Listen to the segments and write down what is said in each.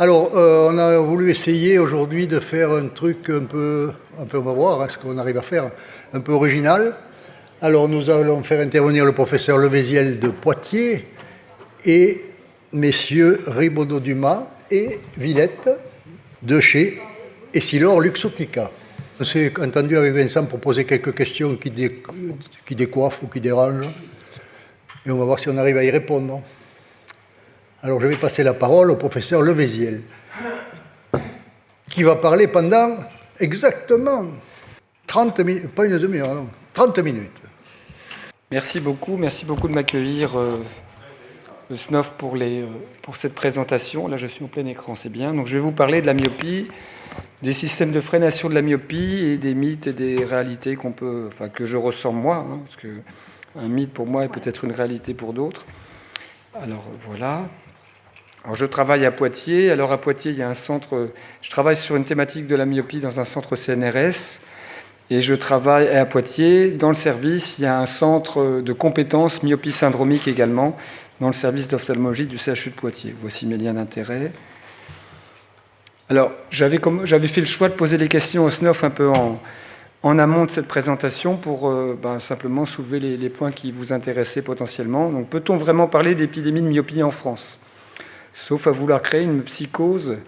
Alors, on a voulu essayer aujourd'hui de faire un truc un peu on va voir ce qu'on arrive à faire, un peu original. Alors, nous allons faire intervenir le professeur Levéziel de Poitiers et messieurs Ribaudot-Dumas et Villette de chez Essilor Luxottica. On s'est entendu avec Vincent pour poser quelques questions qui décoiffent ou qui dérangent. Et on va voir si on arrive à y répondre. Alors je vais passer la parole au professeur Levéziel, qui va parler pendant exactement 30 minutes, pas une demi-heure, non, 30 minutes. Merci beaucoup de m'accueillir, le SNOF, pour cette présentation. Là, je suis au plein écran, c'est bien. Donc je vais vous parler de la myopie, des systèmes de freination de la myopie et des mythes et des réalités que je ressens moi, parce qu'un mythe pour moi est peut-être une réalité pour d'autres. Alors voilà. Alors je travaille à Poitiers. Alors à Poitiers, il y a un centre. Je travaille sur une thématique de la myopie dans un centre CNRS. Et je travaille à Poitiers. Dans le service, il y a un centre de compétences myopie syndromique également, dans le service d'ophtalmologie du CHU de Poitiers. Voici mes liens d'intérêt. Alors, j'avais fait le choix de poser des questions au SNOF un peu en amont de cette présentation pour simplement soulever les points qui vous intéressaient potentiellement. Donc, peut-on vraiment parler d'épidémie de myopie en France ? Sauf à vouloir créer une psychose.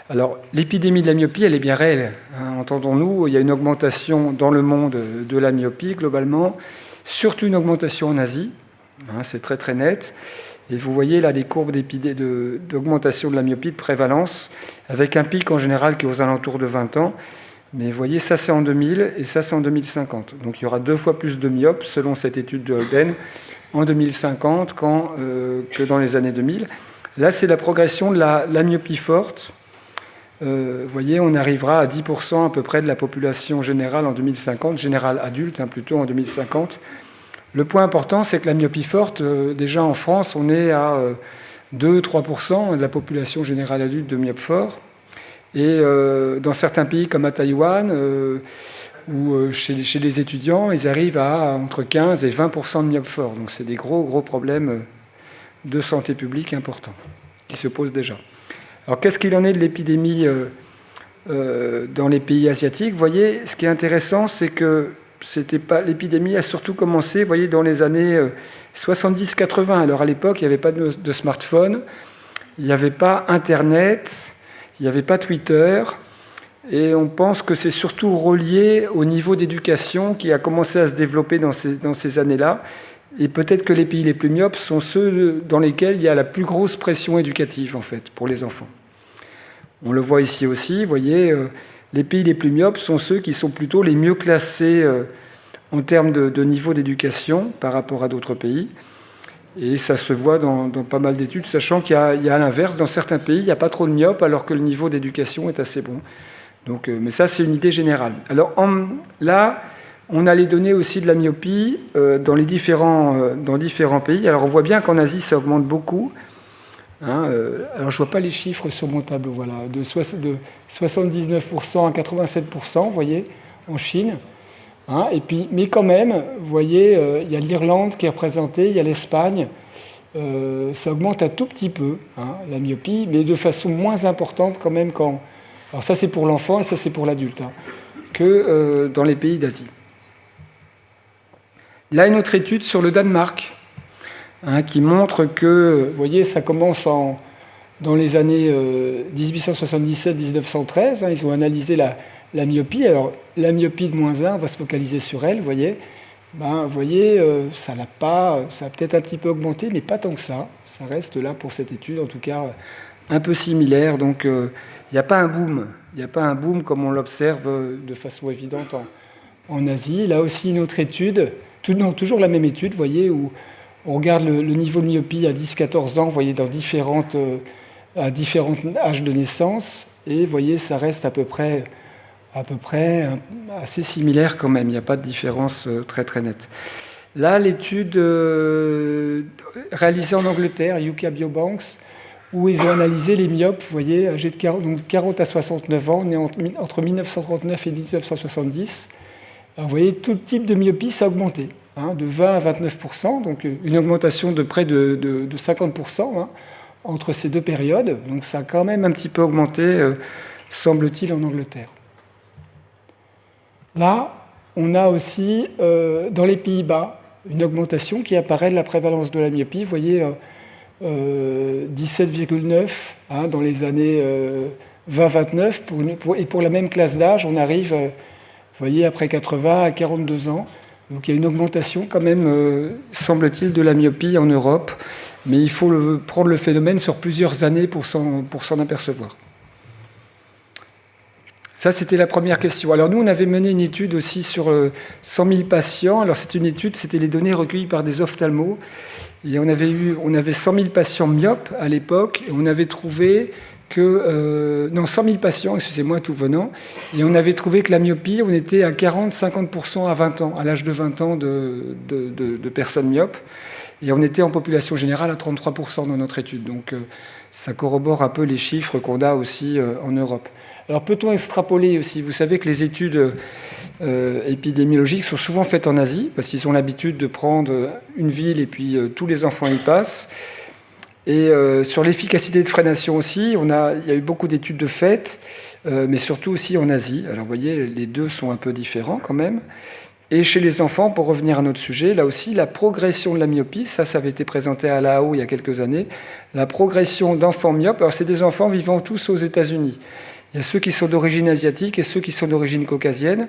Alors, l'épidémie de la myopie, elle est bien réelle. Entendons-nous, il y a une augmentation dans le monde de la myopie, globalement, surtout une augmentation en Asie. C'est très très net. Et vous voyez là les courbes d'augmentation de la myopie, de prévalence, avec un pic en général qui est aux alentours de 20 ans. Mais vous voyez, ça c'est en 2000 et ça c'est en 2050. Donc il y aura 2 fois plus de myopes, selon cette étude de Holden, en 2050 que dans les années 2000. Là, c'est la progression de la myopie forte. Vous voyez, on arrivera à 10% à peu près de la population générale en 2050, générale adulte plutôt en 2050. Le point important, c'est que la myopie forte, déjà en France, on est à 2-3% de la population générale adulte de myopes forts. Et dans certains pays comme à Taïwan, ou chez les étudiants, ils arrivent à entre 15 et 20% de myopes forts. Donc c'est des gros problèmes de santé publique importants qui se posent déjà. Alors qu'est-ce qu'il en est de l'épidémie dans les pays asiatiques ? Vous voyez, ce qui est intéressant, c'est que l'épidémie a surtout commencé, vous voyez, dans les années 70-80. Alors à l'époque, il n'y avait pas de smartphone, il n'y avait pas Internet, il n'y avait pas Twitter, et on pense que c'est surtout relié au niveau d'éducation qui a commencé à se développer dans ces années-là. Et peut-être que les pays les plus myopes sont ceux dans lesquels il y a la plus grosse pression éducative, en fait, pour les enfants. On le voit ici aussi, vous voyez, les pays les plus myopes sont ceux qui sont plutôt les mieux classés en termes de niveau d'éducation par rapport à d'autres pays. Et ça se voit dans pas mal d'études, sachant qu'il y a à l'inverse, dans certains pays, il n'y a pas trop de myopes, alors que le niveau d'éducation est assez bon. Donc, mais ça, c'est une idée générale. Alors là, on a les données aussi de la myopie dans différents pays. Alors on voit bien qu'en Asie, ça augmente beaucoup. Alors je ne vois pas les chiffres sur mon tableau. Voilà, de 79% à 87%, vous voyez, en Chine. Et puis, mais quand même, vous voyez, il y a l'Irlande qui est représentée, il y a l'Espagne. Ça augmente un tout petit peu, la myopie, mais de façon moins importante quand même. Alors ça, c'est pour l'enfant et ça, c'est pour l'adulte, que dans les pays d'Asie. Là, une autre étude sur le Danemark, qui montre que, vous voyez, ça commence dans les années 1877-1913. Ils ont analysé la myopie. Alors, la myopie de -1, on va se focaliser sur elle, vous voyez. Vous voyez, ça a peut-être un petit peu augmenté, mais pas tant que ça. Ça reste là pour cette étude, en tout cas, un peu similaire. Donc, il n'y a pas un boom. Il n'y a pas un boom comme on l'observe de façon évidente en Asie. Là aussi, une autre étude. Toujours la même étude, vous voyez, où on regarde le niveau de myopie à 10-14 ans, vous voyez, à différents âges de naissance, et vous voyez, ça reste à peu près assez similaire quand même, il n'y a pas de différence très très nette. Là, l'étude réalisée en Angleterre, UK Biobanks, où ils ont analysé les myopes, vous voyez, âgés de 40 à 69 ans, nés entre 1939 et 1970. Alors, vous voyez, tout type de myopie, ça a augmenté, de 20 à 29%, donc une augmentation de près de 50% entre ces deux périodes. Donc ça a quand même un petit peu augmenté, semble-t-il, en Angleterre. Là, on a aussi, dans les Pays-Bas, une augmentation qui apparaît de la prévalence de la myopie. Vous voyez, 17,9 dans les années 20-29. Et pour la même classe d'âge, on arrive, vous voyez, après 80 à 42 ans. Donc il y a une augmentation quand même, semble-t-il, de la myopie en Europe. Mais il faut prendre le phénomène sur plusieurs années pour s'en apercevoir. Ça, c'était la première question. Alors nous, on avait mené une étude aussi sur 100 000 patients. Alors c'est une étude, c'était les données recueillies par des ophtalmos. Et on avait 100 000 patients myopes à l'époque, et on avait trouvé que... 100 000 patients, excusez-moi, tout venant. Et on avait trouvé que la myopie, on était à 40-50% à 20 ans, à l'âge de 20 ans de personnes myopes. Et on était en population générale à 33% dans notre étude. Donc ça corrobore un peu les chiffres qu'on a aussi en Europe. Alors peut-on extrapoler aussi? Vous savez que les études épidémiologiques sont souvent faites en Asie, parce qu'ils ont l'habitude de prendre une ville et puis tous les enfants y passent. Et sur l'efficacité de freination aussi, il y a eu beaucoup d'études de fait, mais surtout aussi en Asie. Alors vous voyez, les deux sont un peu différents quand même. Et chez les enfants, pour revenir à notre sujet, là aussi, la progression de la myopie, ça avait été présenté à l'AO il y a quelques années, la progression d'enfants myopes, alors c'est des enfants vivant tous aux États-Unis. Il y a ceux qui sont d'origine asiatique et ceux qui sont d'origine caucasienne.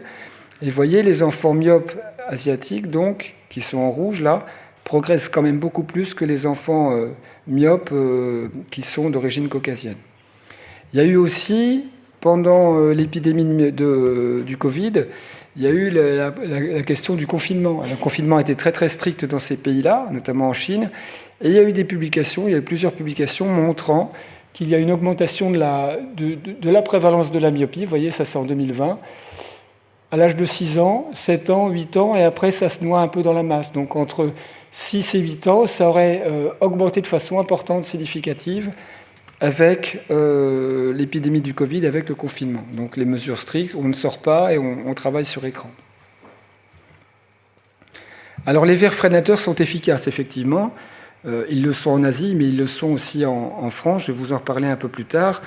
Et vous voyez, les enfants myopes asiatiques, donc, qui sont en rouge, là, progressent quand même beaucoup plus que les enfants myopes qui sont d'origine caucasienne. Il y a eu aussi, pendant l'épidémie du Covid, il y a eu la question du confinement. Le confinement était très très strict dans ces pays-là, notamment en Chine. Et il y a eu plusieurs publications montrant qu'il y a une augmentation de la prévalence de la myopie. Vous voyez, ça c'est en 2020. À l'âge de 6 ans, 7 ans, 8 ans, et après ça se noie un peu dans la masse. Donc entre 6 et 8 ans, ça aurait augmenté de façon importante, significative, avec l'épidémie du Covid, avec le confinement. Donc les mesures strictes, on ne sort pas et on travaille sur écran. Alors les verres freinateurs sont efficaces, effectivement. Ils le sont en Asie, mais ils le sont aussi en France. Je vais vous en reparler un peu plus tard.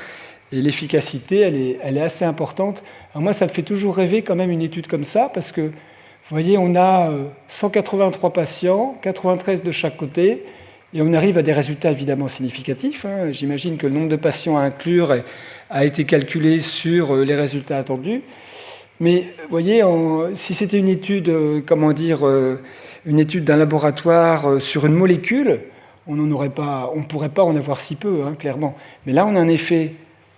Et l'efficacité, elle est assez importante. Alors moi, ça me fait toujours rêver quand même une étude comme ça, parce que, vous voyez, on a 183 patients, 93 de chaque côté, et on arrive à des résultats évidemment significatifs. J'imagine que le nombre de patients à inclure a été calculé sur les résultats attendus. Mais, vous voyez, si c'était une étude, une étude d'un laboratoire sur une molécule, on ne pourrait pas en avoir si peu, clairement. Mais là, on a un effet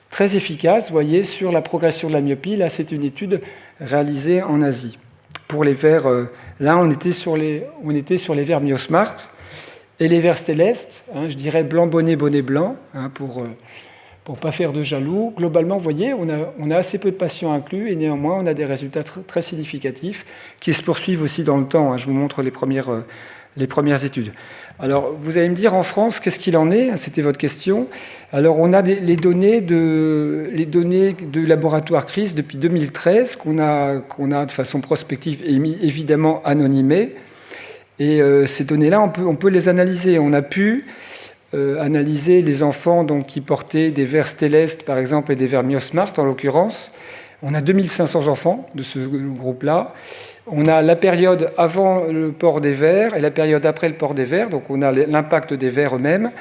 très efficace, vous voyez, sur la progression de la myopie. Là, c'est une étude réalisée en Asie. Pour les verres, là, on était sur les verres MyoSmart et les verres Stellest, je dirais blanc, bonnet, bonnet blanc, pour pas faire de jaloux. Globalement, vous voyez, on a assez peu de patients inclus et néanmoins, on a des résultats très significatifs qui se poursuivent aussi dans le temps. Je vous montre les premières études. Alors, vous allez me dire, en France, qu'est-ce qu'il en est? C'était votre question. Alors, on a les données de laboratoire CRIS depuis 2013 qu'on a de façon prospective et évidemment anonymée. Et ces données-là, on peut les analyser. On a pu analyser les enfants donc, qui portaient des verres Stellest, par exemple, et des verres MyoSmart, en l'occurrence. On a 2500 enfants de ce groupe-là. On a la période avant le port des verres et la période après le port des verres. Donc, on a l'impact des verres eux-mêmes.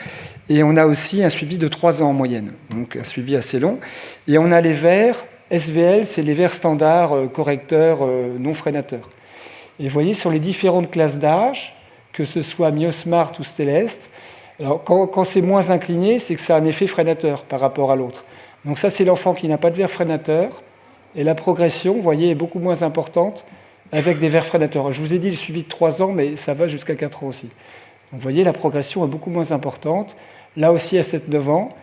Et on a aussi un suivi de 3 ans en moyenne. Donc, un suivi assez long. Et on a les verres SVL, c'est les verres standards correcteurs non freinateurs. Et vous voyez, sur les différentes classes d'âge, que ce soit MyoSmart ou Stellest, alors quand c'est moins incliné, c'est que ça a un effet freinateur par rapport à l'autre. Donc ça, c'est l'enfant qui n'a pas de verre freinateur. Et la progression, vous voyez, est beaucoup moins importante avec des verres freinateurs. Je vous ai dit le suivi de 3 ans, mais ça va jusqu'à 4 ans aussi. Donc vous voyez, la progression est beaucoup moins importante. Là aussi, à 7-9 ans.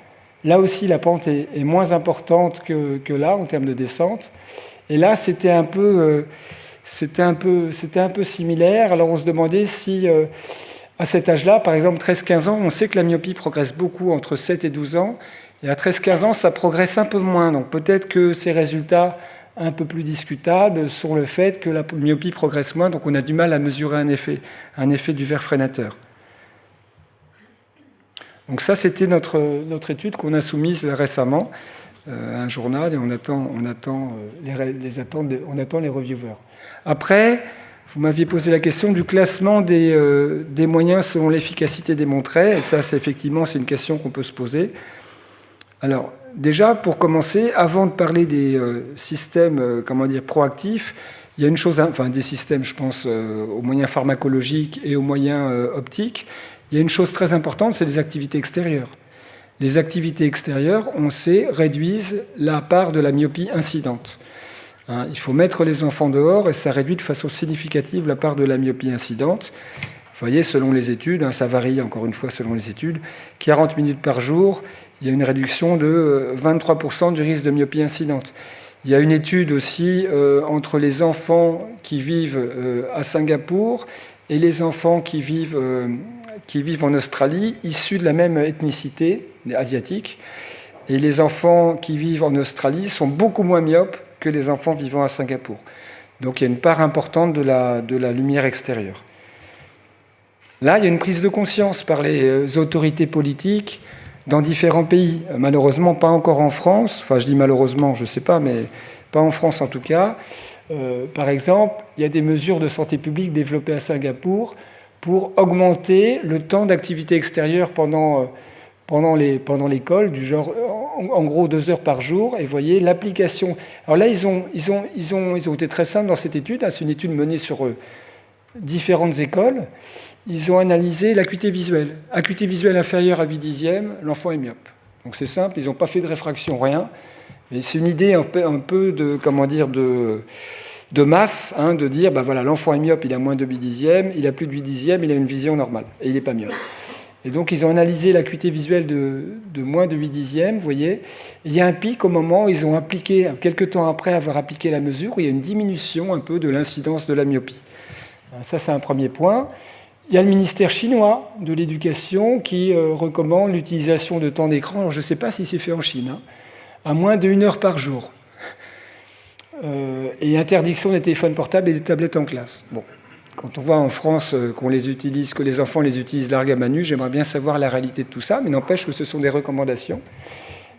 Là aussi, la pente est moins importante que là, en termes de descente. Et là, c'était un peu similaire. Alors on se demandait si, à cet âge-là, par exemple 13-15 ans, on sait que la myopie progresse beaucoup entre 7 et 12 ans, et à 13-15 ans, ça progresse un peu moins. Donc peut-être que ces résultats un peu plus discutables sont le fait que la myopie progresse moins, donc on a du mal à mesurer un effet du verre freinateur. Donc ça, c'était notre étude qu'on a soumise récemment à un journal, et on attend les reviewers. Après, vous m'aviez posé la question du classement des moyens selon l'efficacité démontrée, et ça, c'est une question qu'on peut se poser. Alors, déjà, pour commencer, avant de parler des systèmes, proactifs, il y a une chose, des systèmes, je pense, aux moyens pharmacologiques et aux moyens optiques. Il y a une chose très importante, c'est les activités extérieures. Les activités extérieures, on sait, réduisent la part de la myopie incidente. Il faut mettre les enfants dehors et ça réduit de façon significative la part de la myopie incidente. Vous voyez, selon les études, ça varie encore une fois selon les études, 40 minutes par jour, il y a une réduction de 23% du risque de myopie incidente. Il y a une étude aussi entre les enfants qui vivent à Singapour et les enfants qui vivent en Australie, issus de la même ethnicité asiatique. Et les enfants qui vivent en Australie sont beaucoup moins myopes que les enfants vivant à Singapour. Donc il y a une part importante de la lumière extérieure. Là, il y a une prise de conscience par les autorités politiques dans différents pays. Malheureusement, pas encore en France. Enfin, je dis malheureusement, je ne sais pas, mais pas en France en tout cas. Par exemple, il y a des mesures de santé publique développées à Singapour pour augmenter le temps d'activité extérieure pendant l'école, du genre, en gros, 2 heures par jour. Et vous voyez, l'application... Alors là, ils ont été très simples dans cette étude. C'est une étude menée sur différentes écoles. Ils ont analysé l'acuité visuelle. Acuité visuelle inférieure à 8/10, l'enfant est myope. Donc c'est simple, ils n'ont pas fait de réfraction, rien. Mais c'est une idée un peu de masse, de dire, l'enfant est myope, il a moins de 8/10, il a plus de 8/10, il a une vision normale, et il n'est pas myope. Et donc ils ont analysé l'acuité visuelle de moins de 8/10, vous voyez. Et il y a un pic au moment où ils ont appliqué, quelques temps après avoir appliqué la mesure, où il y a une diminution un peu de l'incidence de la myopie. Ça, c'est un premier point. Il y a le ministère chinois de l'éducation qui recommande l'utilisation de temps d'écran, alors je ne sais pas si c'est fait en Chine, à moins de 1 heure par jour. Et interdiction des téléphones portables et des tablettes en classe. Bon. Quand on voit en France qu'on les utilise, que les enfants les utilisent largue à main nue, j'aimerais bien savoir la réalité de tout ça, mais n'empêche que ce sont des recommandations.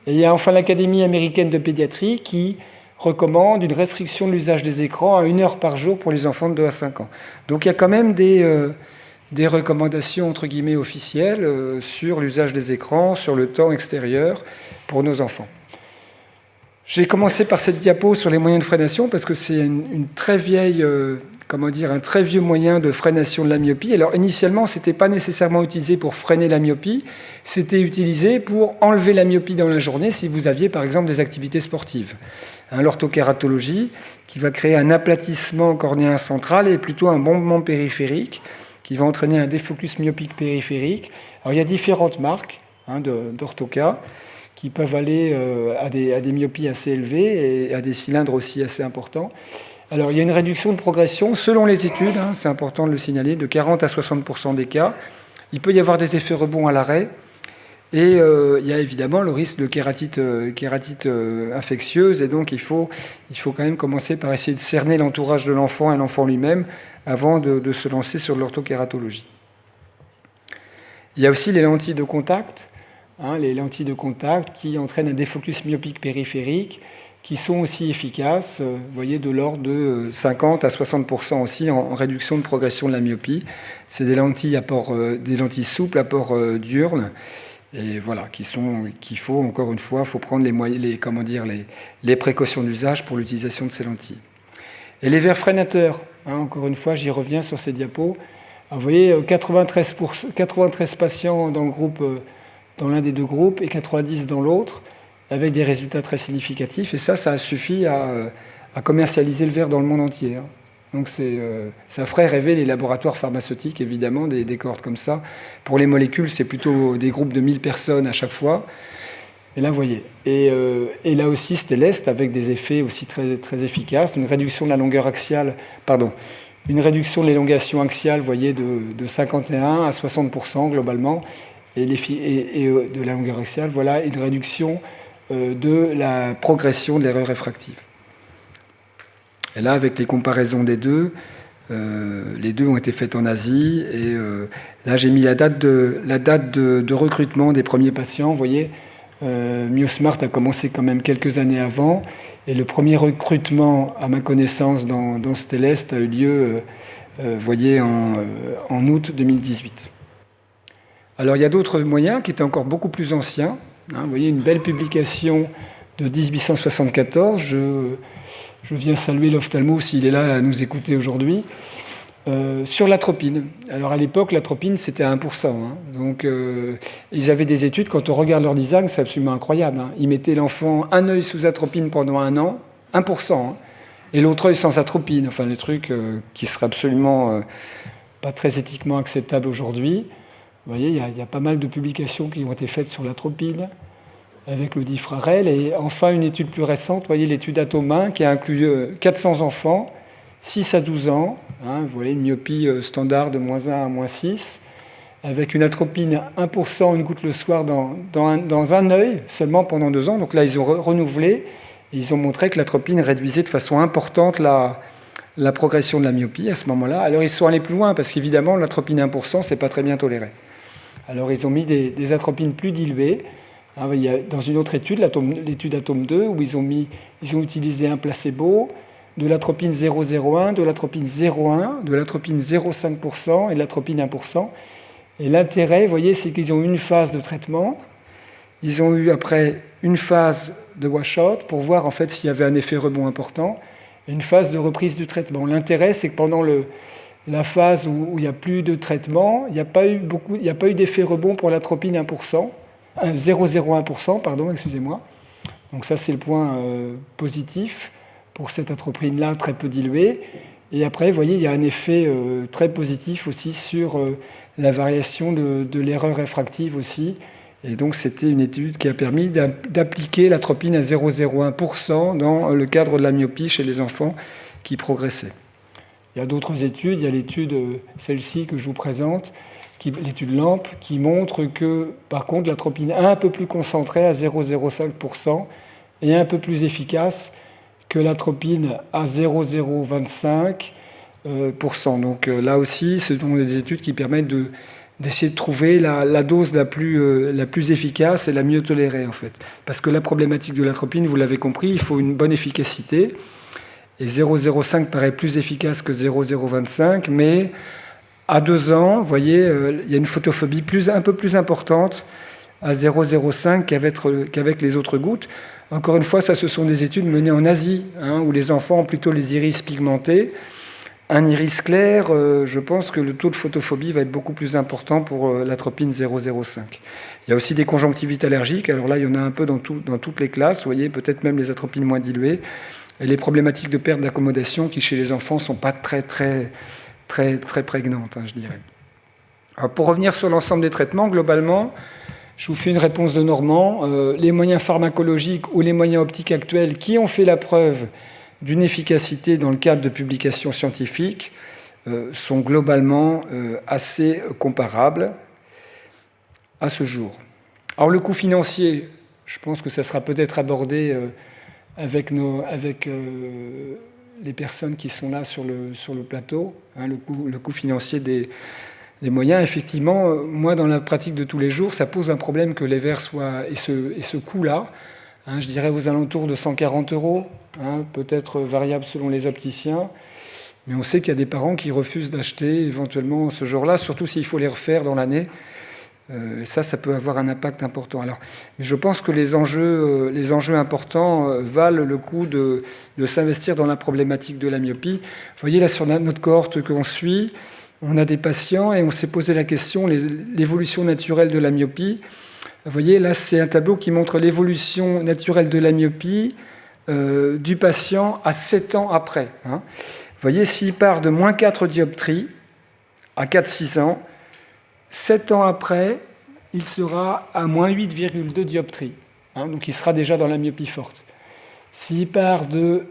Et il y a enfin l'Académie américaine de pédiatrie qui recommande une restriction de l'usage des écrans à 1 heure par jour pour les enfants de 2 à 5 ans. Donc il y a quand même des recommandations entre guillemets officielles sur l'usage des écrans, sur le temps extérieur pour nos enfants. J'ai commencé par cette diapo sur les moyens de freination parce que c'est une très vieille, un très vieux moyen de freination de la myopie. Alors initialement, c'était pas nécessairement utilisé pour freiner la myopie, c'était utilisé pour enlever la myopie dans la journée si vous aviez par exemple des activités sportives. L'orthokératologie qui va créer un aplatissement cornéen central et plutôt un bombement périphérique qui va entraîner un défocus myopique périphérique. Alors il y a différentes marques d'orthoca qui peuvent aller à des myopies assez élevées et à des cylindres aussi assez importants. Alors, il y a une réduction de progression, selon les études, c'est important de le signaler, de 40 à 60% des cas. Il peut y avoir des effets rebonds à l'arrêt. Et il y a évidemment le risque de kératite infectieuse. Et donc, il faut quand même commencer par essayer de cerner l'entourage de l'enfant et l'enfant lui-même avant de se lancer sur l'orthokératologie. Il y a aussi les lentilles de contact. Les lentilles de contact qui entraînent un défocus myopique périphérique, qui sont aussi efficaces, vous voyez, de l'ordre de 50 à 60% aussi en réduction de progression de la myopie. C'est des lentilles souples à port diurne, et voilà, qu'il faut, encore une fois, faut prendre les précautions d'usage pour l'utilisation de ces lentilles. Et les verres freinateurs, encore une fois, j'y reviens sur ces diapos. Alors, vous voyez, 93 patients dans le groupe... dans l'un des deux groupes et 90 dans l'autre, avec des résultats très significatifs. Et ça a suffi à commercialiser le verre dans le monde entier. Donc ça ferait rêver les laboratoires pharmaceutiques, évidemment, des cohortes comme ça. Pour les molécules, c'est plutôt des groupes de 1000 personnes à chaque fois. Et là, vous voyez. Et là aussi, Stellest, avec des effets aussi très, très efficaces. Une réduction de la longueur axiale, une réduction de l'élongation axiale, vous voyez, de 51 à 60% globalement. Et de la longueur axiale, voilà, et de réduction de la progression de l'erreur réfractive. Et là, avec les comparaisons des deux, Les deux ont été faites en Asie. Et là, j'ai mis la date de recrutement des premiers patients. Vous voyez, MioSmart a commencé quand même quelques années avant. Et le premier recrutement, à ma connaissance, dans Stellest a eu lieu, vous voyez, en août 2018. Alors, il y a d'autres moyens qui étaient encore beaucoup plus anciens. Vous voyez, une belle publication de 1874. Je viens saluer l'ophtalmo s'il est là à nous écouter aujourd'hui. Sur l'atropine. Alors, à l'époque, l'atropine, c'était à 1%. Donc, ils avaient des études. Quand on regarde leur design, c'est absolument incroyable. Ils mettaient l'enfant un œil sous atropine pendant 1 an, 1%. Et l'autre œil sans atropine. Enfin, des trucs qui seraient absolument pas très éthiquement acceptables aujourd'hui. Vous voyez, il y a pas mal de publications qui ont été faites sur l'atropine avec le difrarel. Et enfin, une étude plus récente, vous voyez, l'étude Atome 1 qui a inclus 400 enfants, 6 à 12 ans. Vous voyez, une myopie standard de -1 à -6, avec une atropine 1%, une goutte le soir dans un œil, seulement pendant 2 ans. Donc là, ils ont renouvelé, et ils ont montré que l'atropine réduisait de façon importante la progression de la myopie à ce moment-là. Alors, ils sont allés plus loin, parce qu'évidemment, l'atropine 1%, c'est pas très bien toléré. Alors, ils ont mis des atropines plus diluées. Il y a, dans une autre étude, l'étude Atome 2, où ils ont utilisé un placebo, de l'atropine 0,01, de l'atropine 0,1, de l'atropine 0,5% et de l'atropine 1%. Et l'intérêt, vous voyez, c'est qu'ils ont eu une phase de traitement. Ils ont eu après une phase de washout pour voir en fait s'il y avait un effet rebond important et une phase de reprise du traitement. L'intérêt, c'est que pendant la phase où il n'y a plus de traitement, il n'y a pas eu d'effet rebond pour l'atropine 1%, 0,01%, pardon, excusez-moi. Donc ça, c'est le point positif pour cette atropine-là très peu diluée. Et après, vous voyez, il y a un effet très positif aussi sur la variation de l'erreur réfractive aussi. Et donc, c'était une étude qui a permis d'appliquer l'atropine à 0,01% dans le cadre de la myopie chez les enfants qui progressaient. Il y a d'autres études. Il y a l'étude, celle-ci que je vous présente, l'étude LAMP, qui montre que, par contre, l'atropine un peu plus concentrée à 0,05% est un peu plus efficace que l'atropine à 0,025%. Donc là aussi, ce sont des études qui permettent d'essayer de trouver la dose la plus efficace et la mieux tolérée, en fait. Parce que la problématique de l'atropine, vous l'avez compris, il faut une bonne efficacité. Et 0,05 paraît plus efficace que 0,025, mais à 2 ans, vous voyez, il y a une photophobie un peu plus importante à 0,05 qu'avec les autres gouttes. Encore une fois, ça, ce sont des études menées en Asie, où les enfants ont plutôt les iris pigmentés. Un iris clair, je pense que le taux de photophobie va être beaucoup plus important pour l'atropine 0,05. Il y a aussi des conjonctivites allergiques. Alors là, il y en a un peu dans toutes les classes. Vous voyez, peut-être même les atropines moins diluées. Et les problématiques de perte d'accommodation qui, chez les enfants, ne sont pas très prégnantes, je dirais. Alors, pour revenir sur l'ensemble des traitements, globalement, je vous fais une réponse de Normand. Les moyens pharmacologiques ou les moyens optiques actuels qui ont fait la preuve d'une efficacité dans le cadre de publications scientifiques sont globalement assez comparables à ce jour. Alors le coût financier, je pense que ça sera peut-être abordé avec les personnes qui sont là sur le plateau, le coût financier des moyens. Effectivement, moi, dans la pratique de tous les jours, ça pose un problème que les verres soient... Et ce coût-là, je dirais aux alentours de 140 €, peut-être variable selon les opticiens. Mais on sait qu'il y a des parents qui refusent d'acheter éventuellement ce genre-là, surtout s'il faut les refaire dans l'année. Ça peut avoir un impact important. Alors, mais je pense que les enjeux importants valent le coup de s'investir dans la problématique de la myopie. Vous voyez là sur notre cohorte qu'on suit, on a des patients et on s'est posé la question, l'évolution naturelle de la myopie. Vous voyez, là, c'est un tableau qui montre l'évolution naturelle de la myopie du patient à 7 ans après. Vous voyez, s'il part de -4 dioptries à 4-6 ans, 7 ans après, il sera à -8,2 dioptries. Donc, il sera déjà dans la myopie forte. S'il part entre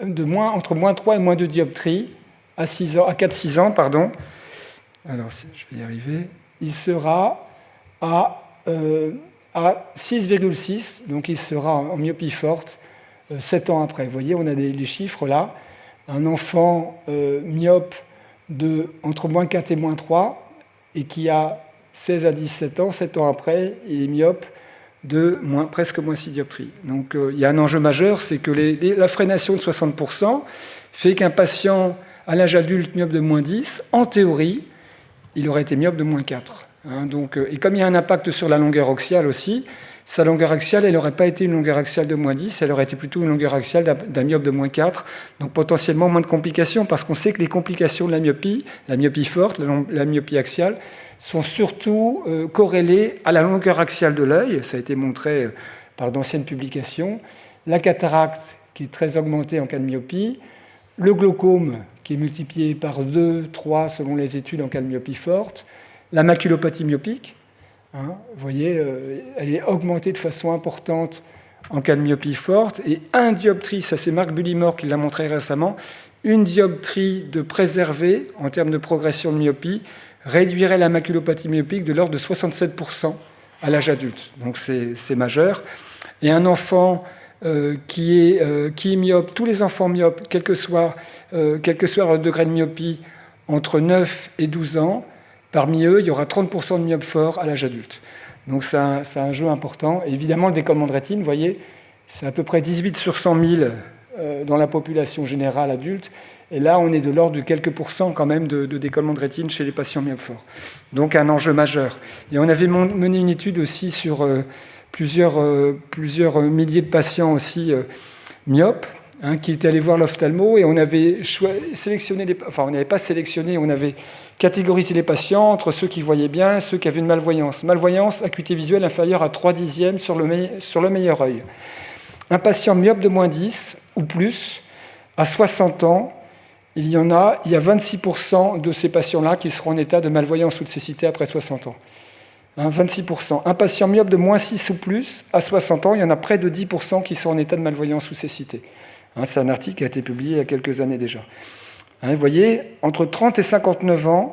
-3 et -2 dioptries à 4-6 ans, pardon. Alors, je vais y arriver. Il sera à 6,6, donc il sera en myopie forte 7 ans après. Vous voyez, on a les chiffres là. un enfant myope entre -4 et -3, et qui a 16 à 17 ans, 7 ans après, il est myope de presque -6 dioptries. Donc il y a un enjeu majeur, c'est que la freination de 60% fait qu'un patient à l'âge adulte myope de -10, en théorie, il aurait été myope de -4. Et comme il y a un impact sur la longueur axiale aussi, sa longueur axiale, elle n'aurait pas été une longueur axiale de -10, elle aurait été plutôt une longueur axiale d'un myope de -4, donc potentiellement moins de complications, parce qu'on sait que les complications de la myopie forte, la myopie axiale, sont surtout corrélées à la longueur axiale de l'œil, ça a été montré par d'anciennes publications, la cataracte qui est très augmentée en cas de myopie, le glaucome qui est multiplié par 2, 3 selon les études en cas de myopie forte, la maculopathie myopique, vous voyez, elle est augmentée de façon importante en cas de myopie forte, et 1 dioptrie, ça c'est Marc Bullimore qui l'a montré récemment, 1 dioptrie de préservée en termes de progression de myopie réduirait la maculopathie myopique de l'ordre de 67% à l'âge adulte. Donc c'est majeur. Et un enfant qui est myope, tous les enfants myopes, quel que soit leur degré de myopie, entre 9 et 12 ans, parmi eux, il y aura 30% de myopes forts à l'âge adulte. Donc c'est un jeu important. Et évidemment, le décollement de rétine, vous voyez, c'est à peu près 18 sur 100 000 dans la population générale adulte. Et là, on est de l'ordre de quelques pourcents quand même de décollement de rétine chez les patients myopes forts. Donc un enjeu majeur. Et on avait mené une étude aussi sur plusieurs milliers de patients aussi myopes, qui étaient allés voir l'ophtalmo, et on avait sélectionné, on n'avait pas sélectionné, on avait catégorisé les patients entre ceux qui voyaient bien et ceux qui avaient une malvoyance. Malvoyance, acuité visuelle inférieure à 3/10 sur le meilleur œil. Un patient myope de -10 ou plus, à 60 ans, il y a 26% de ces patients-là qui seront en état de malvoyance ou de cécité après 60 ans. 26%. Un patient myope de -6 ou plus, à 60 ans, il y en a près de 10% qui sont en état de malvoyance ou cécité. C'est un article qui a été publié il y a quelques années déjà. Vous voyez, entre 30 et 59 ans,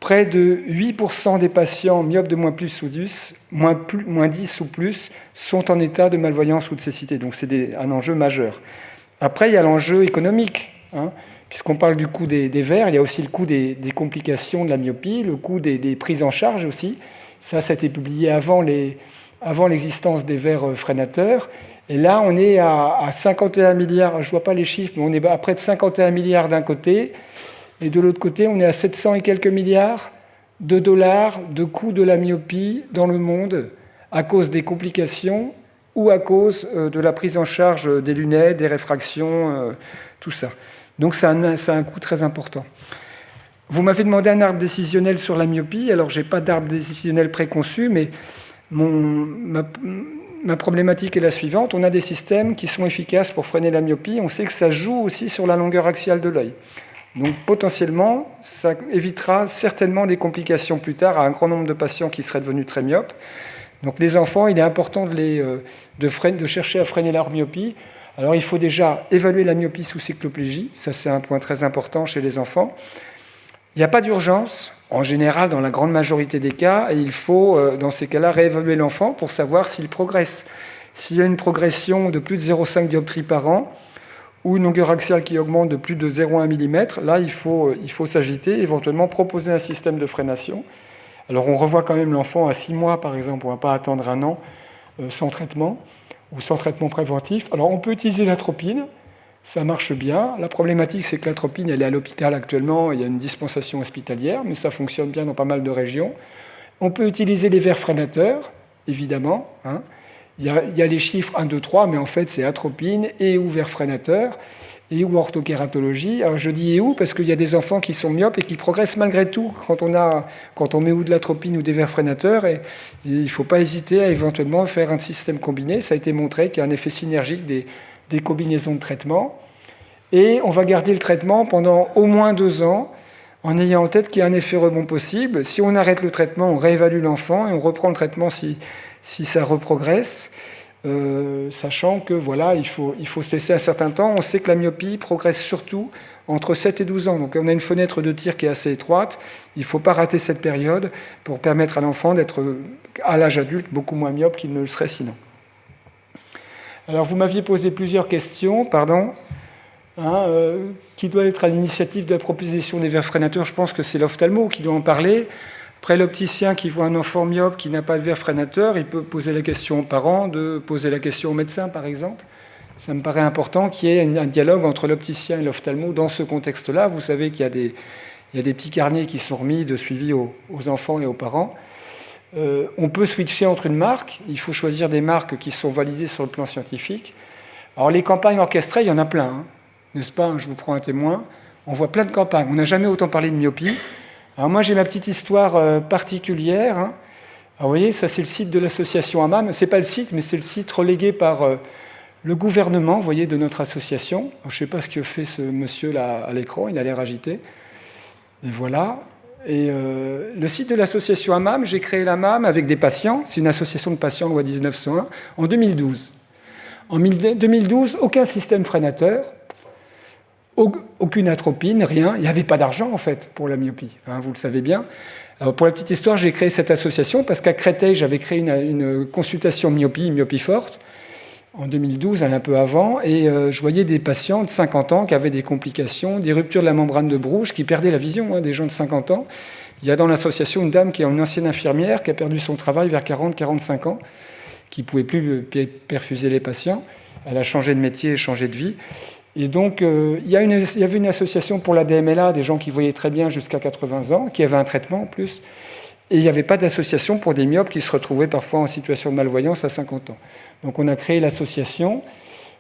près de 8% des patients myopes de -10 ou plus sont en état de malvoyance ou de cécité. Donc c'est un enjeu majeur. Après, il y a l'enjeu économique. Puisqu'on parle du coût des verres, il y a aussi le coût des complications de la myopie, le coût des prises en charge aussi. Ça a été publié avant l'existence des verres freinateurs. Et là, on est à 51 milliards, je ne vois pas les chiffres, mais on est à près de 51 milliards d'un côté. Et de l'autre côté, on est à 700 et quelques milliards de dollars de coût de la myopie dans le monde à cause des complications ou à cause de la prise en charge des lunettes, des réfractions, tout ça. Donc c'est un coût très important. Vous m'avez demandé un arbre décisionnel sur la myopie. Alors je n'ai pas d'arbre décisionnel préconçu, mais ma problématique est la suivante. On a des systèmes qui sont efficaces pour freiner la myopie. On sait que ça joue aussi sur la longueur axiale de l'œil. Donc potentiellement, ça évitera certainement des complications plus tard à un grand nombre de patients qui seraient devenus très myopes. Donc les enfants, il est important de chercher à freiner leur myopie. Alors il faut déjà évaluer la myopie sous cycloplégie. Ça, c'est un point très important chez les enfants. Il n'y a pas d'urgence, en général, dans la grande majorité des cas, et il faut, dans ces cas-là, réévaluer l'enfant pour savoir s'il progresse. S'il y a une progression de plus de 0,5 dioptrie par an, ou une longueur axiale qui augmente de plus de 0,1 mm, là, il faut s'agiter, éventuellement proposer un système de freination. Alors, on revoit quand même l'enfant à 6 mois, par exemple, on ne va pas attendre un an sans traitement, ou sans traitement préventif. Alors, on peut utiliser l'atropine, ça marche bien. La problématique, c'est que l'atropine, elle est à l'hôpital actuellement, il y a une dispensation hospitalière, mais ça fonctionne bien dans pas mal de régions. On peut utiliser les verres freinateurs, évidemment. Il y a les chiffres 1, 2, 3, mais en fait, c'est atropine et ou verres freinateurs et ou orthokératologie. Alors, je dis et ou parce qu'il y a des enfants qui sont myopes et qui progressent malgré tout quand on met ou de l'atropine ou des verres freinateurs. Et il ne faut pas hésiter à éventuellement faire un système combiné. Ça a été montré qu'il y a un effet synergique des combinaisons de traitement. Et on va garder le traitement pendant au moins 2 ans en ayant en tête qu'il y a un effet rebond possible. Si on arrête le traitement, on réévalue l'enfant et on reprend le traitement si ça reprogresse, sachant que voilà, il faut se laisser un certain temps. On sait que la myopie progresse surtout entre 7 et 12 ans. Donc on a une fenêtre de tir qui est assez étroite. Il ne faut pas rater cette période pour permettre à l'enfant d'être, à l'âge adulte, beaucoup moins myope qu'il ne le serait sinon. Alors vous m'aviez posé plusieurs questions, qui doit être à l'initiative de la proposition des verres freinateurs. Je pense que c'est l'ophtalmo qui doit en parler. Après, l'opticien qui voit un enfant myope qui n'a pas de verre freinateur, il peut poser la question aux parents, de poser la question au médecin, par exemple. Ça me paraît important qu'il y ait un dialogue entre l'opticien et l'ophtalmo dans ce contexte-là. Vous savez qu'il y a des petits carnets qui sont remis de suivi aux enfants et aux parents. On peut switcher entre une marque. Il faut choisir des marques qui sont validées sur le plan scientifique. Alors, les campagnes orchestrées, il y en a plein, n'est-ce pas? Je vous prends un témoin. On voit plein de campagnes. On n'a jamais autant parlé de myopie. Alors, moi, j'ai ma petite histoire particulière. Alors, vous voyez, ça, c'est le site de l'association AMAM. Ce n'est pas le site, mais c'est le site relégué par le gouvernement, vous voyez, de notre association. Alors, je ne sais pas ce que fait ce monsieur-là à l'écran. Il a l'air agité. Et voilà. Et le site de l'association AMAM, j'ai créé l'AMAM avec des patients. C'est une association de patients, loi 1901, en 2012. En 2012, aucun système freinateur, aucune atropine, rien. Il n'y avait pas d'argent, en fait, pour la myopie. Vous le savez bien. Alors, pour la petite histoire, j'ai créé cette association parce qu'à Créteil, j'avais créé une consultation myopie forte, en 2012, un peu avant, et je voyais des patients de 50 ans qui avaient des complications, des ruptures de la membrane de Bruch, qui perdaient la vision, des gens de 50 ans. Il y a dans l'association une dame qui est une ancienne infirmière qui a perdu son travail vers 40-45 ans, qui ne pouvait plus perfuser les patients. Elle a changé de métier et changé de vie. Et donc, il y avait une association pour la DMLA, des gens qui voyaient très bien jusqu'à 80 ans, qui avaient un traitement en plus. Et il n'y avait pas d'association pour des myopes qui se retrouvaient parfois en situation de malvoyance à 50 ans. Donc on a créé l'association.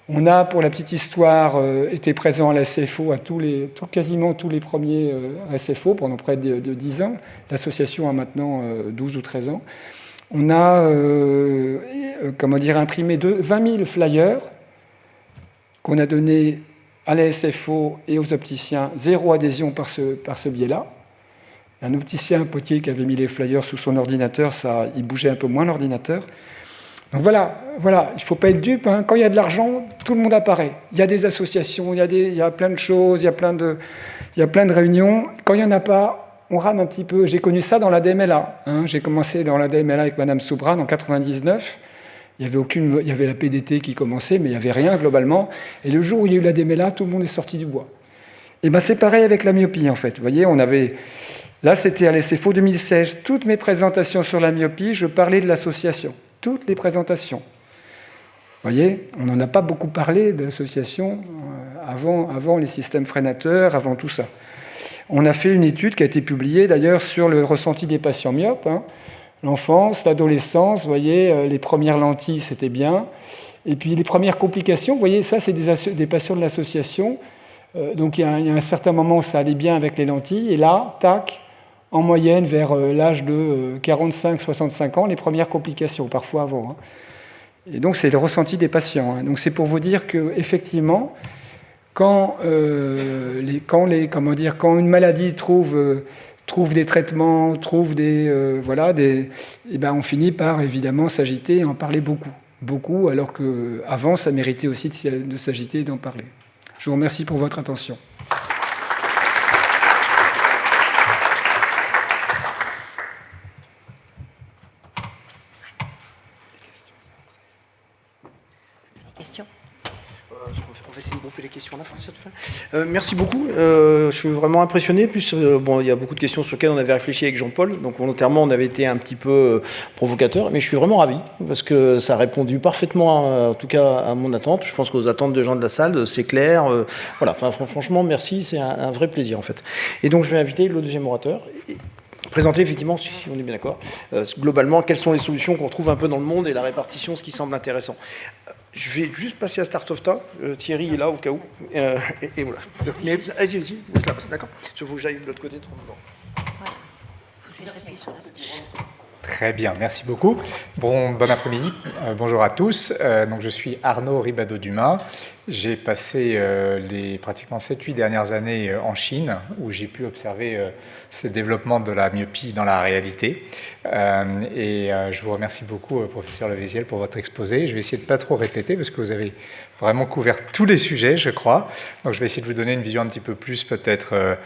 On a, pour la petite histoire, été présent à la SFO à quasiment tous les premiers SFO pendant près de 10 ans. L'association a maintenant 12 ou 13 ans. On a imprimé 20 000 flyers qu'on a donnés à la SFO et aux opticiens. 0 adhésion par ce biais-là. Un opticien, un potier qui avait mis les flyers sous son ordinateur, il bougeait un peu moins l'ordinateur. Donc voilà, il ne faut pas être dupe. Quand il y a de l'argent, tout le monde apparaît. Il y a des associations, il y a plein de choses, il y a plein de réunions. Quand il n'y en a pas, on rame un petit peu. J'ai connu ça dans la DMLA. J'ai commencé dans la DMLA avec Madame Soubran en 1999. Il y avait la PDT qui commençait, mais il n'y avait rien globalement. Et le jour où il y a eu la DMLA, tout le monde est sorti du bois. Et c'est pareil avec la myopie, en fait. Vous voyez, là, c'était à l'SFO 2016. Toutes mes présentations sur la myopie, je parlais de l'association. Toutes les présentations. Vous voyez, on n'en a pas beaucoup parlé de l'association avant les systèmes freinateurs, avant tout ça. On a fait une étude qui a été publiée, d'ailleurs, sur le ressenti des patients myopes. L'enfance, l'adolescence, vous voyez, les premières lentilles, c'était bien. Et puis les premières complications, vous voyez, ça, c'est des patients de l'association. Donc il y a un certain moment où ça allait bien avec les lentilles. Et là, tac, en moyenne, vers l'âge de 45-65 ans, les premières complications, parfois avant. Et donc, c'est le ressenti des patients. Donc, c'est pour vous dire qu'effectivement, quand une maladie trouve des traitements, on finit par, évidemment, s'agiter et en parler beaucoup, alors qu'avant, ça méritait aussi de s'agiter et d'en parler. Je vous remercie pour votre attention. On va essayer de grouper les questions à la fin. Merci beaucoup. Je suis vraiment impressionné. Plus, il y a beaucoup de questions sur lesquelles on avait réfléchi avec Jean-Paul. Donc volontairement, on avait été un petit peu provocateur. Mais je suis vraiment ravi parce que ça a répondu parfaitement, en tout cas, à mon attente. Je pense qu'aux attentes des gens de la salle, c'est clair. Franchement, merci. C'est un vrai plaisir, en fait. Et donc, je vais inviter le deuxième orateur. Présenter effectivement, si on est bien d'accord, globalement, quelles sont les solutions qu'on trouve un peu dans le monde et la répartition, ce qui semble intéressant. Je vais juste passer à Start of Talk. Thierry est là au cas où. Et voilà. Mais allez-y, laisse la passe, d'accord. Il faut que j'aille de l'autre côté. Très bien, merci beaucoup. Bon après-midi, bonjour à tous. Donc, je suis Arnaud Ribado-Dumas. J'ai passé les pratiquement 7-8 dernières années en Chine, où j'ai pu observer ce développement de la myopie dans la réalité. Je vous remercie beaucoup, professeur Levéziel, pour votre exposé. Je vais essayer de ne pas trop répéter, parce que vous avez vraiment couvert tous les sujets, je crois. Donc je vais essayer de vous donner une vision un petit peu plus peut-être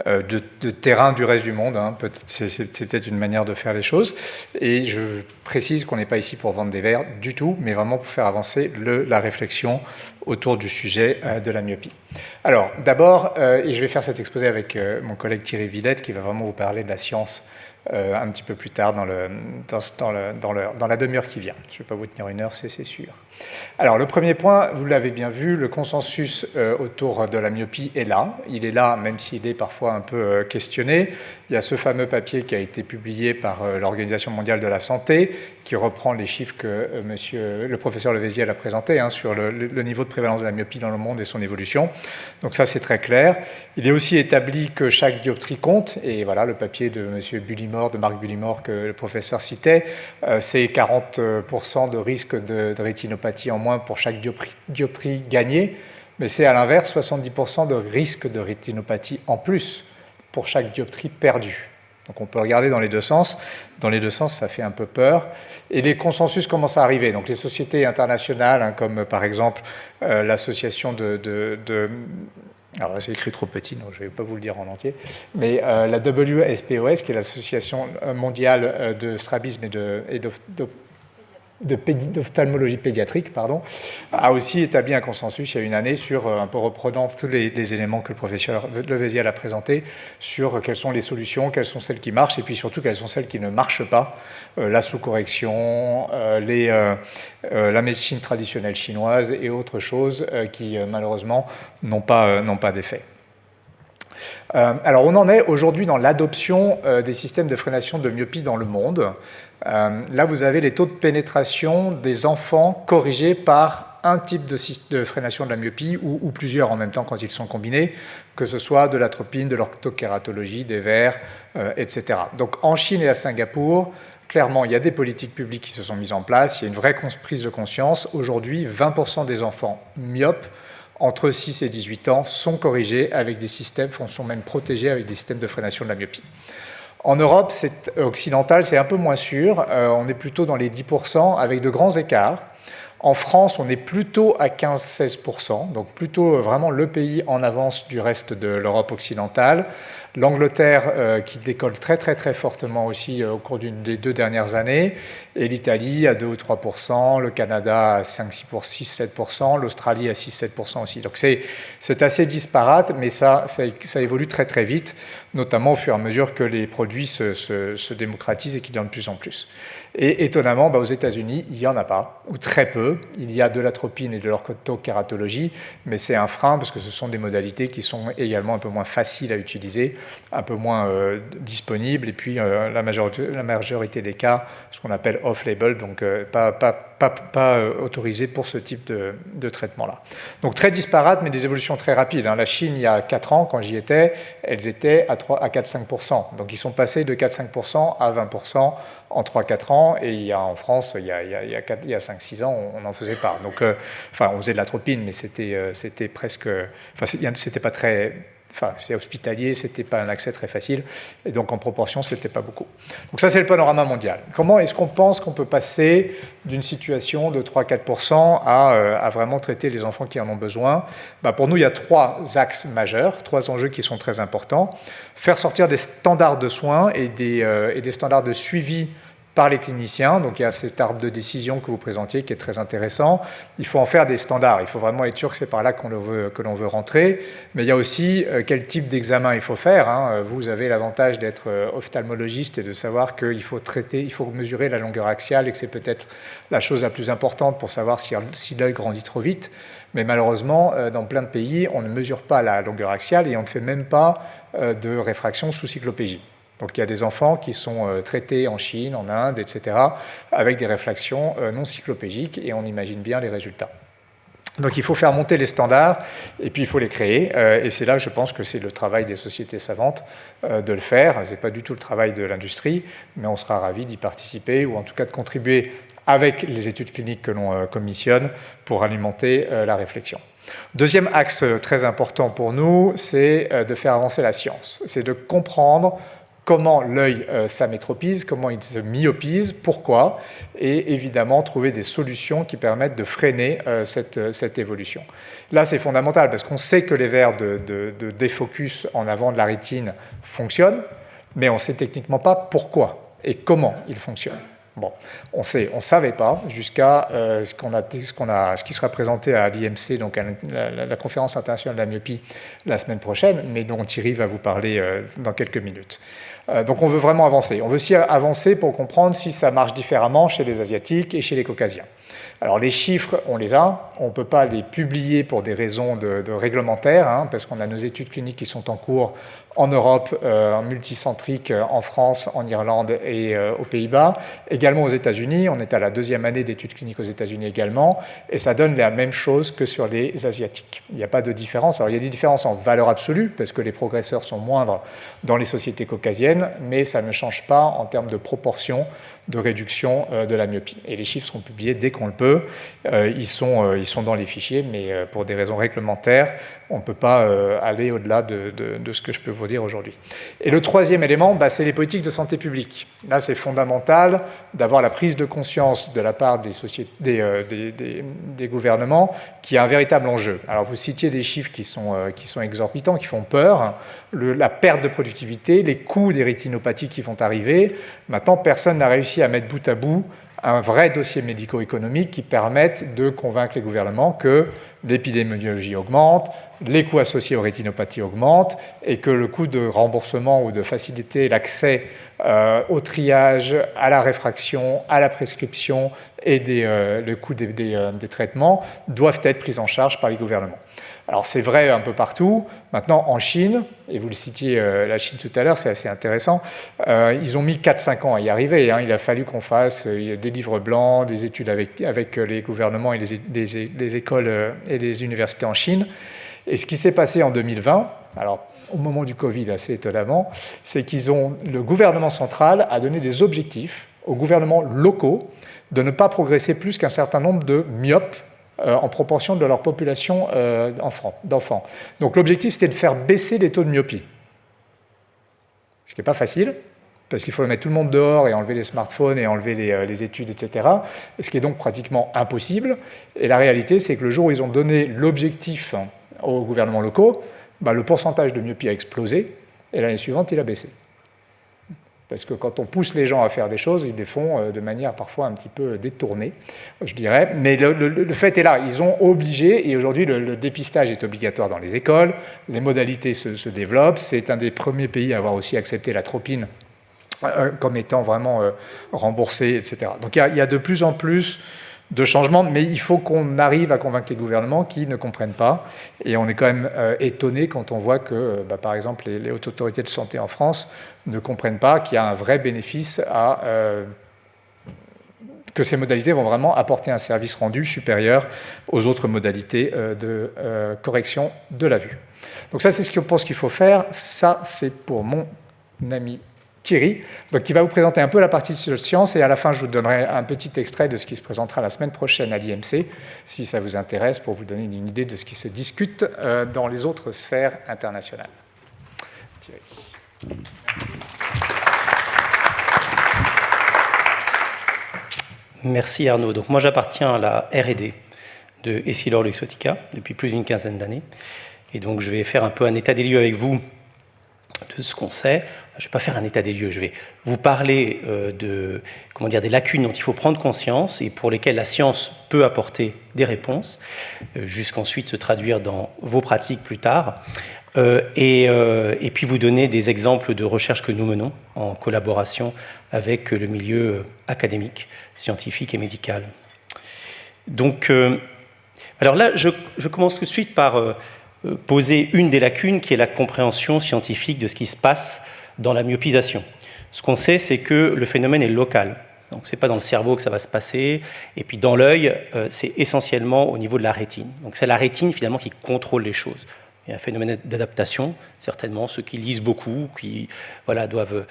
de terrain du reste du monde. Hein. C'est peut-être une manière de faire les choses. Et je précise qu'on n'est pas ici pour vendre des verres du tout, mais vraiment pour faire avancer la réflexion autour du sujet de la myopie. Alors d'abord, et je vais faire cet exposé avec mon collègue Thierry Villette, qui va vraiment vous parler de la science un petit peu plus tard dans la demi-heure qui vient. Je ne vais pas vous tenir une heure, c'est sûr. Alors le premier point, vous l'avez bien vu, le consensus autour de la myopie est là. Il est là, même s'il est parfois un peu questionné. Il y a ce fameux papier qui a été publié par l'Organisation mondiale de la santé, qui reprend les chiffres que le professeur Levéziel a présentés sur le niveau de prévalence de la myopie dans le monde et son évolution. Donc ça, c'est très clair. Il est aussi établi que chaque dioptrie compte, et voilà, le papier de Marc Bullimore que le professeur citait, c'est 40% de risque de rétinopathie en moins pour chaque dioptrie gagnée, mais c'est à l'inverse 70% de risque de rétinopathie en plus pour chaque dioptrie perdue. Donc on peut regarder dans les deux sens. Dans les deux sens, ça fait un peu peur. Et les consensus commencent à arriver. Donc les sociétés internationales, comme par exemple l'association alors c'est écrit trop petit, donc je ne vais pas vous le dire en entier, mais la WSPOS, qui est l'association mondiale de strabisme et d'ophtalmologie pédiatrique, a aussi établi un consensus il y a une année sur, un peu reprenant tous les éléments que le professeur Levéziel a présentés, sur quelles sont les solutions, quelles sont celles qui marchent, et puis surtout quelles sont celles qui ne marchent pas, la sous-correction, la médecine traditionnelle chinoise et autres choses qui malheureusement n'ont pas d'effet. Alors on en est aujourd'hui dans l'adoption des systèmes de freination de myopie dans le monde. Là vous avez les taux de pénétration des enfants corrigés par un type de freination de la myopie ou plusieurs en même temps quand ils sont combinés, que ce soit de l'atropine, de l'orthokératologie, des verres, etc. Donc en Chine et à Singapour, clairement il y a des politiques publiques qui se sont mises en place, il y a une vraie prise de conscience. Aujourd'hui, 20% des enfants myopes entre 6 et 18 ans sont corrigés avec des systèmes, sont même protégés avec des systèmes de freination de la myopie. En Europe occidentale, c'est un peu moins sûr, on est plutôt dans les 10% avec de grands écarts. En France, on est plutôt à 15-16%, donc plutôt vraiment le pays en avance du reste de l'Europe occidentale. L'Angleterre qui décolle très très très fortement aussi au cours des 2 dernières années, et l'Italie à 2 ou 3%, le Canada à 6-7%, l'Australie à 6-7% aussi. Donc c'est assez disparate, mais ça évolue très très vite, notamment au fur et à mesure que les produits se démocratisent et qu'ils donnent de plus en plus. Et étonnamment, aux États-Unis, il n'y en a pas, ou très peu. Il y a de l'atropine et de l'orthokératologie, mais c'est un frein parce que ce sont des modalités qui sont également un peu moins faciles à utiliser, un peu moins disponibles, et puis la majorité des cas, ce qu'on appelle off-label, donc pas autorisé pour ce type de traitement-là. Donc très disparate, mais des évolutions très rapides. La Chine, il y a 4 ans, quand j'y étais, elles étaient à 4-5%. Donc ils sont passés de 4-5% à 20% en 3-4 ans, et en France, il y a 5-6 ans, on n'en faisait pas. Donc, on faisait de l'atropine, mais c'était presque... c'était pas très... c'est hospitalier, c'était pas un accès très facile, et donc en proportion, c'était pas beaucoup. Donc ça, c'est le panorama mondial. Comment est-ce qu'on pense qu'on peut passer d'une situation de 3-4% à vraiment traiter les enfants qui en ont besoin? Pour nous, il y a 3 axes majeurs, 3 enjeux qui sont très importants. Faire sortir des standards de soins et des standards de suivi par les cliniciens. Donc il y a cet arbre de décision que vous présentiez qui est très intéressant. Il faut en faire des standards. Il faut vraiment être sûr que c'est par là que l'on veut rentrer. Mais il y a aussi quel type d'examen il faut faire. Vous avez l'avantage d'être ophtalmologiste et de savoir qu'il faut mesurer la longueur axiale et que c'est peut-être la chose la plus importante pour savoir si l'œil grandit trop vite. Mais malheureusement, dans plein de pays, on ne mesure pas la longueur axiale et on ne fait même pas de réfraction sous cyclopégie. Donc il y a des enfants qui sont traités en Chine, en Inde, etc., avec des réfractions non cyclopégiques, et on imagine bien les résultats. Donc il faut faire monter les standards, et puis il faut les créer, et c'est là, je pense, que c'est le travail des sociétés savantes de le faire. Ce n'est pas du tout le travail de l'industrie, mais on sera ravis d'y participer, ou en tout cas de contribuer avec les études cliniques que l'on commissionne pour alimenter la réflexion. Deuxième axe très important pour nous, c'est de faire avancer la science. C'est de comprendre comment l'œil s'amétropise, comment il se myopise, pourquoi, et évidemment trouver des solutions qui permettent de freiner cette évolution. Là, c'est fondamental parce qu'on sait que les verres de défocus en avant de la rétine fonctionnent, mais on ne sait techniquement pas pourquoi et comment ils fonctionnent. Bon, on ne savait pas jusqu'à ce qui sera présenté à l'IMC, donc à la conférence internationale de la myopie, la semaine prochaine, mais dont Thierry va vous parler dans quelques minutes. Donc on veut vraiment avancer. On veut aussi avancer pour comprendre si ça marche différemment chez les Asiatiques et chez les Caucasiens. Alors les chiffres, on les a, on ne peut pas les publier pour des raisons de réglementaires, hein, parce qu'on a nos études cliniques qui sont en cours en Europe, en multicentrique, en France, en Irlande et aux Pays-Bas. Également aux États-Unis, on est à la 2e année d'études cliniques aux États-Unis également, et ça donne la même chose que sur les Asiatiques. Il n'y a pas de différence. Alors il y a des différences en valeur absolue, parce que les progresseurs sont moindres dans les sociétés caucasiennes, mais ça ne change pas en termes de proportion de réduction de la myopie. Et les chiffres seront publiés dès qu'on le peut. Ils sont dans les fichiers, mais pour des raisons réglementaires, on ne peut pas aller au-delà de ce que je peux vous dire aujourd'hui. Et le troisième élément, c'est les politiques de santé publique. Là, c'est fondamental d'avoir la prise de conscience de la part des gouvernements qu'il y a un véritable enjeu. Alors, vous citiez des chiffres qui sont exorbitants, qui font peur. La perte de productivité, les coûts des rétinopathies qui vont arriver. Maintenant, personne n'a réussi à mettre bout à bout un vrai dossier médico-économique qui permette de convaincre les gouvernements que l'épidémiologie augmente, les coûts associés aux rétinopathies augmentent et que le coût de remboursement ou de faciliter l'accès au triage, à la réfraction, à la prescription et le coût des traitements doivent être pris en charge par les gouvernements. Alors c'est vrai un peu partout. Maintenant en Chine, et vous le citiez la Chine tout à l'heure, c'est assez intéressant, ils ont mis 4-5 ans à y arriver. Hein. Il a fallu qu'on fasse des livres blancs, des études avec les gouvernements et les écoles et les universités en Chine. Et ce qui s'est passé en 2020, alors au moment du Covid assez étonnamment, c'est le gouvernement central a donné des objectifs aux gouvernements locaux de ne pas progresser plus qu'un certain nombre de myopes en proportion de leur population d'enfants. Donc l'objectif, c'était de faire baisser les taux de myopie. Ce qui n'est pas facile, parce qu'il faut mettre tout le monde dehors et enlever les smartphones et enlever les études, etc. Ce qui est donc pratiquement impossible. Et la réalité, c'est que le jour où ils ont donné l'objectif aux gouvernements locaux, le pourcentage de myopie a explosé, et l'année suivante, il a baissé. Parce que quand on pousse les gens à faire des choses, ils les font de manière parfois un petit peu détournée, je dirais. Mais le fait est là, ils ont obligé, et aujourd'hui le dépistage est obligatoire dans les écoles, les modalités se développent, c'est un des premiers pays à avoir aussi accepté l'atropine comme étant vraiment remboursée, etc. Donc il y a de plus en plus de changements, mais il faut qu'on arrive à convaincre les gouvernements qui ne comprennent pas. Et on est quand même étonné quand on voit que, par exemple, les hautes autorités de santé en France ne comprennent pas qu'il y a un vrai bénéfice que ces modalités vont vraiment apporter un service rendu supérieur aux autres modalités de correction de la vue. Donc ça, c'est ce que je pense qu'il faut faire. Ça, c'est pour mon ami Thierry, donc, qui va vous présenter un peu la partie sur science, et à la fin, je vous donnerai un petit extrait de ce qui se présentera la semaine prochaine à l'IMC, si ça vous intéresse, pour vous donner une idée de ce qui se discute dans les autres sphères internationales. Thierry. Merci Arnaud. Donc moi, j'appartiens à la R&D de Essilor-Luxottica depuis plus d'une quinzaine d'années, et donc je vais faire un peu un état des lieux avec vous de ce qu'on sait. Je ne vais pas faire un état des lieux, je vais vous parler des lacunes dont il faut prendre conscience et pour lesquelles la science peut apporter des réponses, jusqu'ensuite se traduire dans vos pratiques plus tard, et puis vous donner des exemples de recherches que nous menons en collaboration avec le milieu académique, scientifique et médical. Donc, alors là, je commence tout de suite par poser une des lacunes qui est la compréhension scientifique de ce qui se passe dans la myopisation. Ce qu'on sait, c'est que le phénomène est local. Donc, ce n'est pas dans le cerveau que ça va se passer. Et puis, dans l'œil, c'est essentiellement au niveau de la rétine. Donc, c'est la rétine, finalement, qui contrôle les choses. Il y a un phénomène d'adaptation, certainement. Ceux qui lisent beaucoup, qui doivent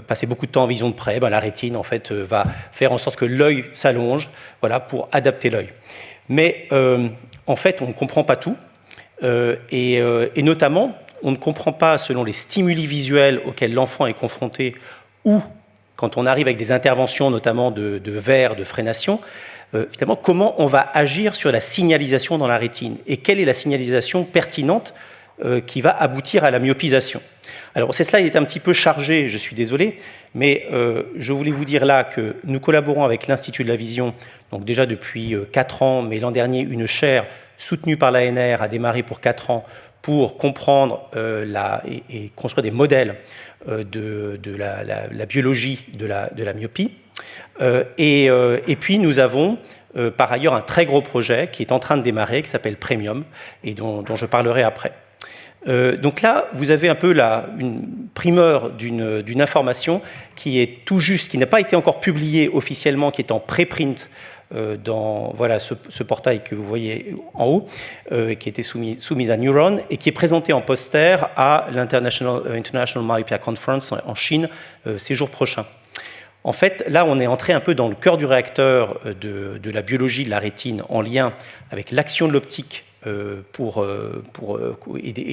passer beaucoup de temps en vision de près, la rétine, en fait, va faire en sorte que l'œil s'allonge pour adapter l'œil. Mais, en fait, on ne comprend pas tout. et notamment, on ne comprend pas, selon les stimuli visuels auxquels l'enfant est confronté, ou quand on arrive avec des interventions, notamment de verre, de frénation, finalement, comment on va agir sur la signalisation dans la rétine et quelle est la signalisation pertinente qui va aboutir à la myopisation. Alors, ces slides est un petit peu chargé, je suis désolé, mais je voulais vous dire là que nous collaborons avec l'Institut de la Vision, donc déjà depuis 4 ans, mais l'an dernier, une chaire soutenue par l'ANR a démarré pour 4 ans pour comprendre et construire des modèles de la biologie de la myopie. Et puis nous avons par ailleurs un très gros projet qui est en train de démarrer, qui s'appelle Premium, et dont je parlerai après. Donc là, vous avez un peu une primeur d'une information qui est tout juste, qui n'a pas été encore publiée officiellement, qui est en préprint dans voilà, ce portail que vous voyez en haut, qui était soumise à Neuron, et qui est présenté en poster à l'International Myopia Conference en Chine ces jours prochains. En fait, là, on est entré un peu dans le cœur du réacteur de la biologie de la rétine en lien avec l'action de l'optique et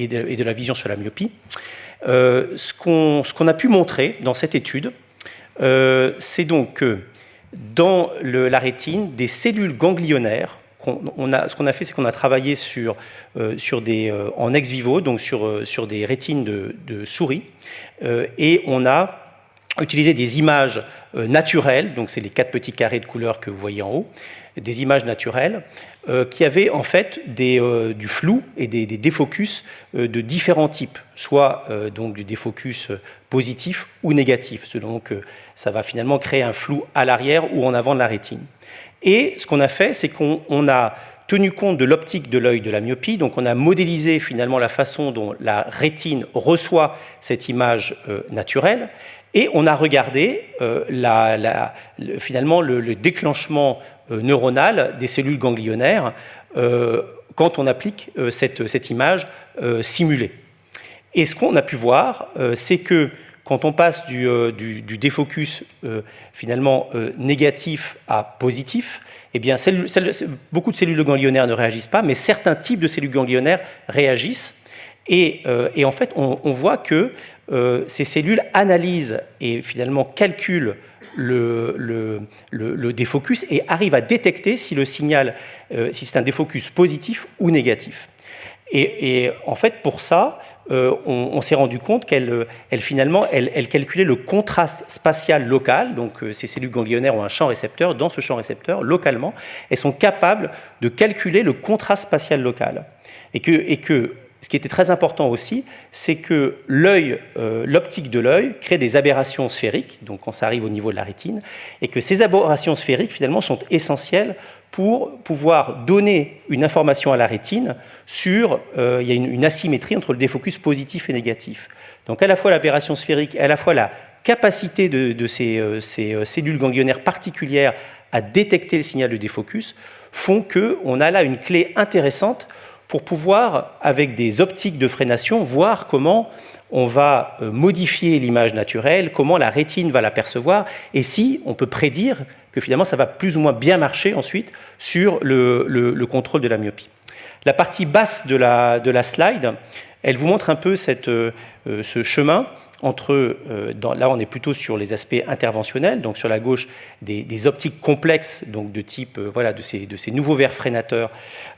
de la vision sur la myopie. Ce qu'on a pu montrer dans cette étude, c'est donc que dans la rétine, des cellules ganglionnaires, ce qu'on a fait, c'est qu'on a travaillé en ex vivo, donc sur des rétines de souris, et on a utilisé des images naturelles, donc c'est les 4 petits carrés de couleur que vous voyez en haut, des images naturelles qui avaient en fait du flou et des défocus de différents types, soit donc du défocus positif ou négatif, selon que ça va finalement créer un flou à l'arrière ou en avant de la rétine. Et ce qu'on a fait, c'est qu'on a tenu compte de l'optique de l'œil de la myopie, donc on a modélisé finalement la façon dont la rétine reçoit cette image naturelle, et on a regardé finalement le déclenchement neuronal des cellules ganglionnaires quand on applique cette image simulée. Et ce qu'on a pu voir, c'est que quand on passe du défocus finalement négatif à positif, eh bien, beaucoup de cellules ganglionnaires ne réagissent pas, mais certains types de cellules ganglionnaires réagissent. Et en fait, on voit que ces cellules analysent et finalement calculent le défocus et arrivent à détecter si le signal, si c'est un défocus positif ou négatif. Et en fait, pour ça, on s'est rendu compte qu'elle calculait le contraste spatial local. Donc, ces cellules ganglionnaires ont un champ récepteur. Dans ce champ récepteur, localement, elles sont capables de calculer le contraste spatial local. Et que ce qui était très important aussi, c'est que l'optique de l'œil crée des aberrations sphériques, donc quand ça arrive au niveau de la rétine, et que ces aberrations sphériques, finalement, sont essentielles pour pouvoir donner une information à la rétine sur, il y a une asymétrie entre le défocus positif et négatif. Donc à la fois l'aberration sphérique, à la fois la capacité de ces cellules ganglionnaires particulières à détecter le signal de défocus font qu'on a là une clé intéressante pour pouvoir, avec des optiques de frénation, voir comment on va modifier l'image naturelle, comment la rétine va la percevoir, et si on peut prédire que finalement ça va plus ou moins bien marcher ensuite sur le contrôle de la myopie. La partie basse de la slide, elle vous montre un peu ce chemin entre, là on est plutôt sur les aspects interventionnels, donc sur la gauche des optiques complexes, donc de type voilà, de ces nouveaux verres freinateurs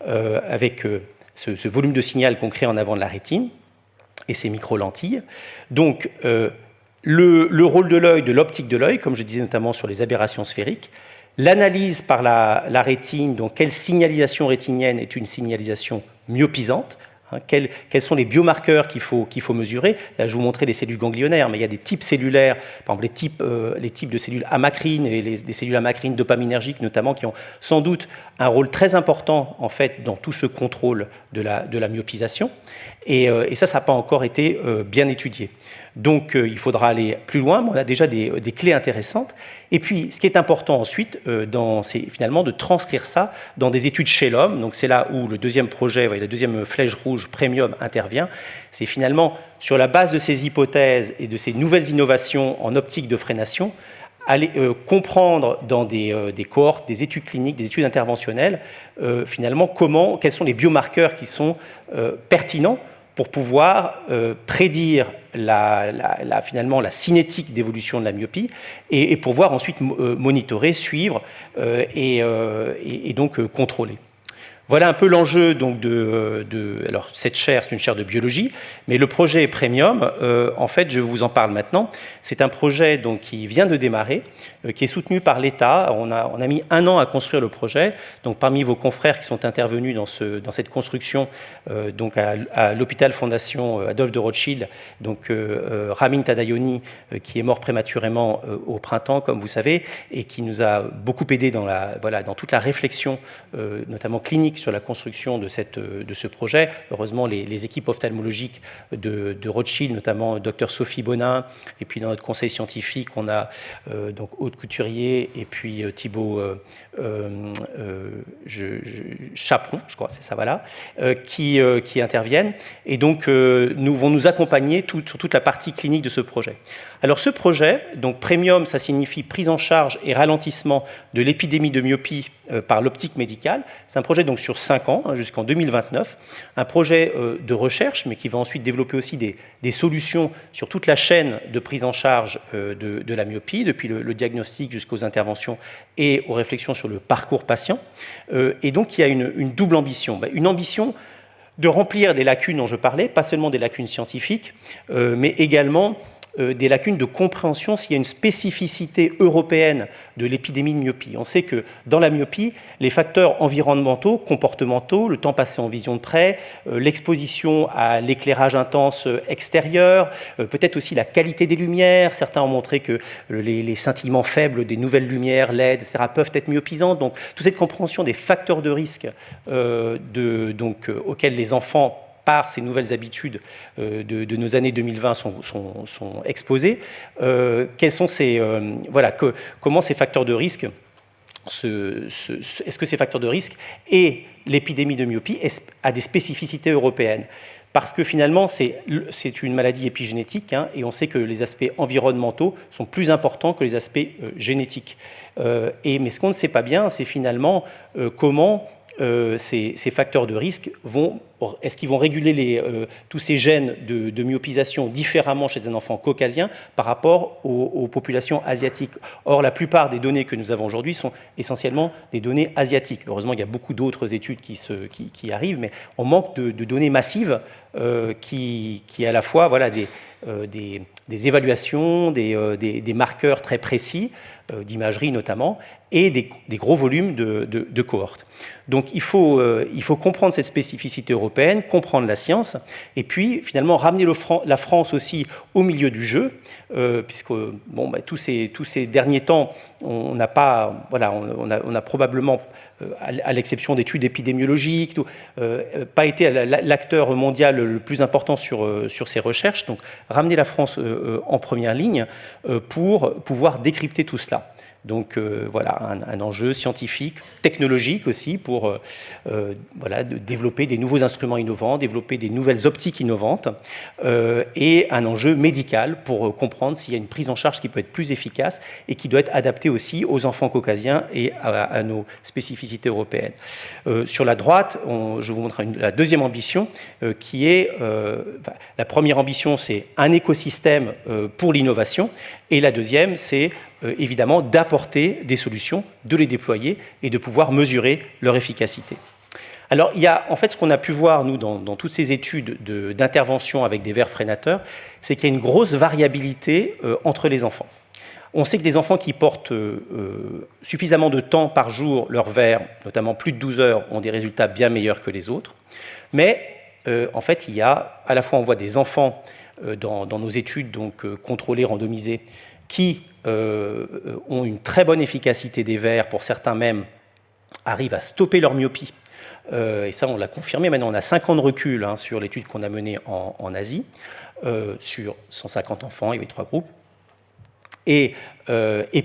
avec ce volume de signal qu'on crée en avant de la rétine et ces micro-lentilles. Donc le rôle de l'œil, de l'optique de l'œil, comme je disais notamment sur les aberrations sphériques, l'analyse par la rétine, donc quelle signalisation rétinienne est une signalisation myopisante, quels sont les biomarqueurs qu'il faut mesurer. Là, je vous montrais les cellules ganglionnaires, mais il y a des types cellulaires, par exemple les types de cellules amacrines et des cellules amacrines dopaminergiques notamment, qui ont sans doute un rôle très important en fait dans tout ce contrôle de la myopisation. Et ça n'a pas encore été bien étudié. Donc il faudra aller plus loin, mais on a déjà des clés intéressantes. Et puis ce qui est important ensuite, c'est finalement de transcrire ça dans des études chez l'homme. Donc c'est là où le deuxième projet, la deuxième flèche rouge Premium intervient. C'est finalement sur la base de ces hypothèses et de ces nouvelles innovations en optique de frénation, comprendre dans des cohortes, des études cliniques, des études interventionnelles, finalement, quels sont les biomarqueurs qui sont pertinents pour pouvoir prédire finalement la cinétique d'évolution de la myopie et pouvoir ensuite monitorer, suivre et donc contrôler. Voilà un peu l'enjeu donc alors cette chaire, c'est une chaire de biologie, mais le projet Premium, en fait, je vous en parle maintenant. C'est un projet donc qui vient de démarrer, qui est soutenu par l'État. On a mis 1 an à construire le projet. Donc parmi vos confrères qui sont intervenus dans cette construction, donc à l'hôpital Fondation Adolphe de Rothschild, donc Ramin Tadayoni, qui est mort prématurément au printemps, comme vous savez, et qui nous a beaucoup aidé dans toute la réflexion, notamment clinique, sur la construction de ce projet. Heureusement, les équipes ophtalmologiques de Rothschild, notamment Dr Sophie Bonin, et puis dans notre conseil scientifique, on a donc Aude Couturier et puis Thibaut Chaperon, je crois, c'est ça, voilà, qui interviennent et donc vont nous accompagner sur toute la partie clinique de ce projet. Alors ce projet, donc Premium, ça signifie prise en charge et ralentissement de l'épidémie de myopie par l'optique médicale. C'est un projet donc sur 5 ans, jusqu'en 2029, un projet de recherche, mais qui va ensuite développer aussi des solutions sur toute la chaîne de prise en charge de la myopie, depuis le diagnostic jusqu'aux interventions et aux réflexions sur le parcours patient. Et donc il y a une double ambition. Une ambition de remplir les lacunes dont je parlais, pas seulement des lacunes scientifiques, mais également des lacunes de compréhension s'il y a une spécificité européenne de l'épidémie de myopie. On sait que dans la myopie, les facteurs environnementaux, comportementaux, le temps passé en vision de près, l'exposition à l'éclairage intense extérieur, peut-être aussi la qualité des lumières. Certains ont montré que les scintillements faibles des nouvelles lumières, LED, etc., peuvent être myopisantes. Donc, toute cette compréhension des facteurs de risque auxquels les enfants, par ces nouvelles habitudes de nos années 2020 sont exposés. Quels sont comment ces facteurs de risque est-ce que ces facteurs de risque et l'épidémie de myopie a des spécificités européennes? Parce que finalement, c'est une maladie épigénétique, et on sait que les aspects environnementaux sont plus importants que les aspects génétiques. Mais ce qu'on ne sait pas bien, c'est finalement comment ces facteurs de risque est-ce qu'ils vont réguler tous ces gènes de myopisation différemment chez un enfant caucasien par rapport aux populations asiatiques. Or, la plupart des données que nous avons aujourd'hui sont essentiellement des données asiatiques. Heureusement, il y a beaucoup d'autres études qui arrivent, mais on manque de données massives qui à la fois des évaluations, des marqueurs très précis, d'imagerie notamment, et des gros volumes de cohortes. Donc il faut comprendre cette spécificité européenne, comprendre la science, et puis finalement ramener la France aussi au milieu du jeu, puisque tous ces derniers temps, on a probablement, à l'exception d'études épidémiologiques, pas été l'acteur mondial le plus important sur ces recherches. Donc ramener la France en première ligne pour pouvoir décrypter tout cela. Donc un enjeu scientifique, technologique aussi pour développer des nouveaux instruments innovants, développer des nouvelles optiques innovantes et un enjeu médical pour comprendre s'il y a une prise en charge qui peut être plus efficace et qui doit être adaptée aussi aux enfants caucasiens et à nos spécificités européennes. Sur la droite, je vous montre la deuxième ambition qui est, la première ambition c'est un écosystème pour l'innovation et la deuxième c'est évidemment d'apporter des solutions, de les déployer et de pouvoir mesurer leur efficacité. Alors, il y a en fait ce qu'on a pu voir, nous, dans toutes ces études d'intervention avec des verres freinateurs, c'est qu'il y a une grosse variabilité entre les enfants. On sait que des enfants qui portent suffisamment de temps par jour leur verre, notamment plus de 12 heures, ont des résultats bien meilleurs que les autres. Mais en fait, il y a, à la fois on voit des enfants dans nos études donc contrôlées, randomisées, qui ont une très bonne efficacité des verres, pour certains même arrivent à stopper leur myopie. Et ça, on l'a confirmé. Maintenant, on a 5 ans de recul sur l'étude qu'on a menée en Asie, sur 150 enfants, il y avait 3 groupes. Et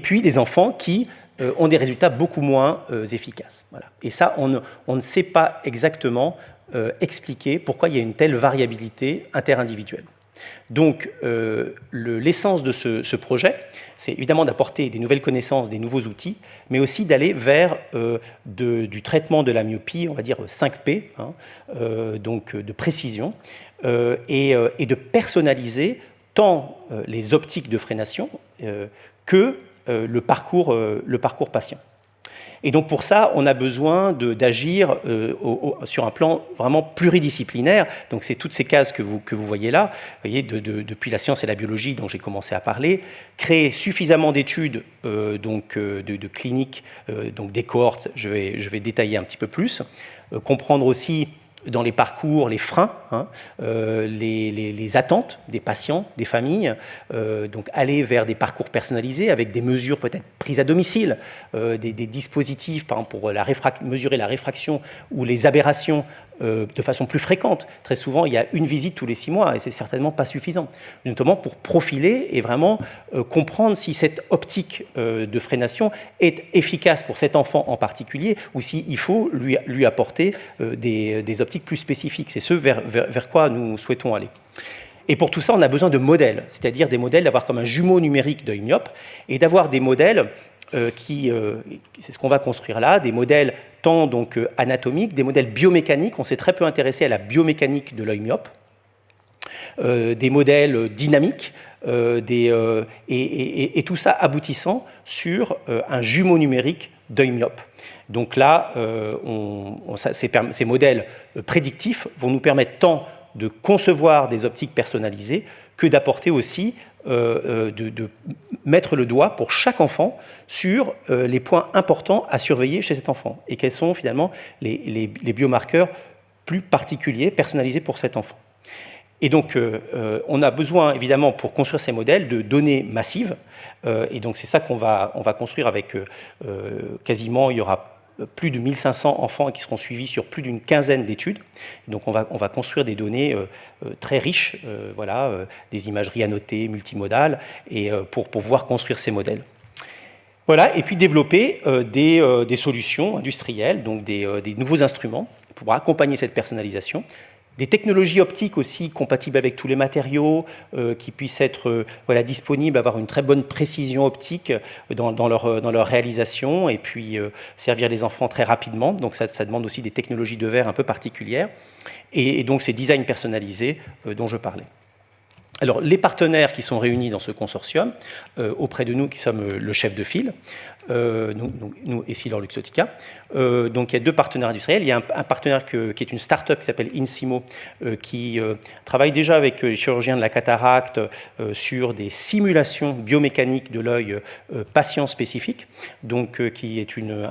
puis des enfants qui ont des résultats beaucoup moins efficaces. Voilà. Et ça, on ne sait pas exactement expliquer pourquoi il y a une telle variabilité interindividuelle. Donc, l'essence de ce projet, c'est évidemment d'apporter des nouvelles connaissances, des nouveaux outils, mais aussi d'aller vers du traitement de la myopie, on va dire 5P, hein, donc de précision, et de personnaliser tant les optiques de freination que le parcours patient. Et donc pour ça, on a besoin d'agir sur un plan vraiment pluridisciplinaire. Donc c'est toutes ces cases que vous voyez là, vous voyez, depuis la science et la biologie dont j'ai commencé à parler, créer suffisamment d'études de cliniques, donc des cohortes, je vais détailler un petit peu plus, comprendre aussi dans les parcours, les freins, hein, les attentes des patients, des familles, donc aller vers des parcours personnalisés avec des mesures peut-être prises à domicile, des dispositifs, par exemple pour mesurer la réfraction ou les aberrations de façon plus fréquente. Très souvent, il y a une visite tous les 6 mois et c'est certainement pas suffisant, notamment pour profiler et vraiment comprendre si cette optique de freination est efficace pour cet enfant en particulier ou s'il faut lui apporter des optiques plus spécifiques. C'est ce vers quoi nous souhaitons aller. Et pour tout ça, on a besoin de modèles, c'est-à-dire des modèles, d'avoir comme un jumeau numérique d'œil myope et d'avoir des modèles c'est ce qu'on va construire là, des modèles tant donc anatomiques, des modèles biomécaniques. On s'est très peu intéressé à la biomécanique de l'œil myope, des modèles dynamiques, et tout ça aboutissant sur un jumeau numérique d'œil myope. Donc là, ces modèles prédictifs vont nous permettre tant de concevoir des optiques personnalisées que d'apporter aussi, de mettre le doigt pour chaque enfant sur les points importants à surveiller chez cet enfant et quels sont finalement les biomarqueurs plus particuliers, personnalisés pour cet enfant. Et donc, on a besoin, évidemment, pour construire ces modèles, de données massives. Et donc, c'est ça qu'on va construire avec quasiment, il y aura plus de 1500 enfants qui seront suivis sur plus d'une quinzaine d'études. Donc, on va construire des données très riches, voilà, des imageries annotées, multimodales, et pour pouvoir construire ces modèles. Voilà, et puis développer des solutions industrielles, donc des nouveaux instruments pour accompagner cette personnalisation. Des technologies optiques aussi compatibles avec tous les matériaux, qui puissent être disponibles, avoir une très bonne précision optique dans leur réalisation et puis servir les enfants très rapidement. Donc ça demande aussi des technologies de verre un peu particulières et donc ces designs personnalisés dont je parlais. Alors, les partenaires qui sont réunis dans ce consortium, auprès de nous qui sommes le chef de file, nous, Essilor-Luxottica, donc il y a 2 partenaires industriels. Il y a un partenaire qui est une start-up qui s'appelle Insimo, qui travaille déjà avec les chirurgiens de la cataracte sur des simulations biomécaniques de l'œil patient spécifique, donc qui est une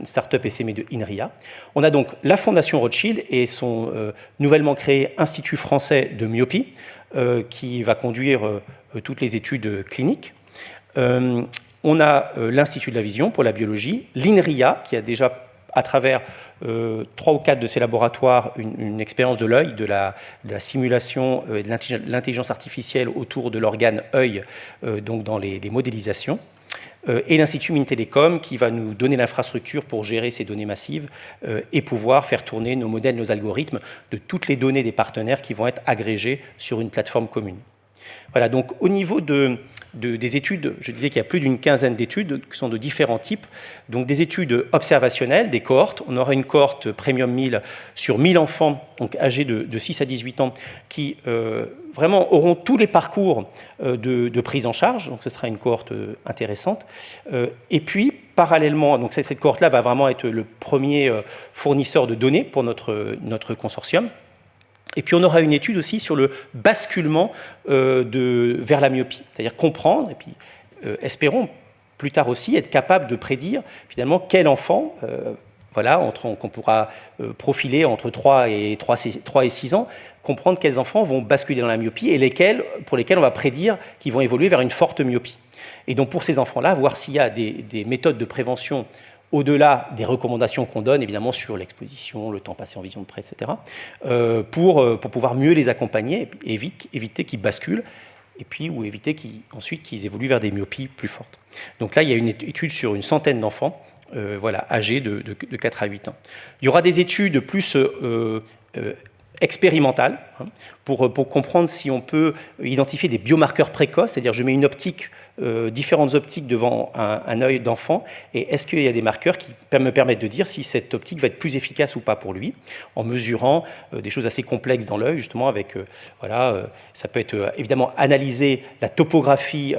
start-up SME de INRIA. On a donc la Fondation Rothschild et son nouvellement créé Institut français de myopie, qui va conduire toutes les études cliniques. On a l'Institut de la vision pour la biologie, l'INRIA, qui a déjà, à travers 3 ou 4 de ses laboratoires, une expérience de l'œil, de la simulation et de l'intelligence artificielle autour de l'organe œil, donc dans les modélisations. Et l'Institut Mintelecom qui va nous donner l'infrastructure pour gérer ces données massives et pouvoir faire tourner nos modèles, nos algorithmes de toutes les données des partenaires qui vont être agrégées sur une plateforme commune. Voilà, donc au niveau des études, je disais qu'il y a plus d'une quinzaine d'études qui sont de différents types. Donc des études observationnelles, des cohortes. On aura une cohorte Premium 1000 sur 1000 enfants donc âgés de 6 à 18 ans qui vraiment auront tous les parcours de prise en charge. Donc ce sera une cohorte intéressante. Et puis, parallèlement, donc cette cohorte-là va vraiment être le premier fournisseur de données pour notre consortium. Et puis on aura une étude aussi sur le basculement vers la myopie, c'est-à-dire comprendre, et puis espérons plus tard aussi être capable de prédire finalement quel enfant, qu'on pourra profiler entre 3 et 6 ans, comprendre quels enfants vont basculer dans la myopie et pour lesquels on va prédire qu'ils vont évoluer vers une forte myopie. Et donc pour ces enfants-là, voir s'il y a des méthodes de prévention au-delà des recommandations qu'on donne, évidemment, sur l'exposition, le temps passé en vision de près, etc., pour pouvoir mieux les accompagner et éviter qu'ils basculent, et puis ou éviter ensuite qu'ils évoluent vers des myopies plus fortes. Donc là, il y a une étude sur une centaine d'enfants âgés de 4 à 8 ans. Il y aura des études plus expérimentale, hein, pour comprendre si on peut identifier des biomarqueurs précoces, c'est-à-dire je mets une optique, différentes optiques devant un œil d'enfant, et est-ce qu'il y a des marqueurs qui me permettent de dire si cette optique va être plus efficace ou pas pour lui, en mesurant des choses assez complexes dans l'œil, justement avec, ça peut être évidemment analyser la topographie,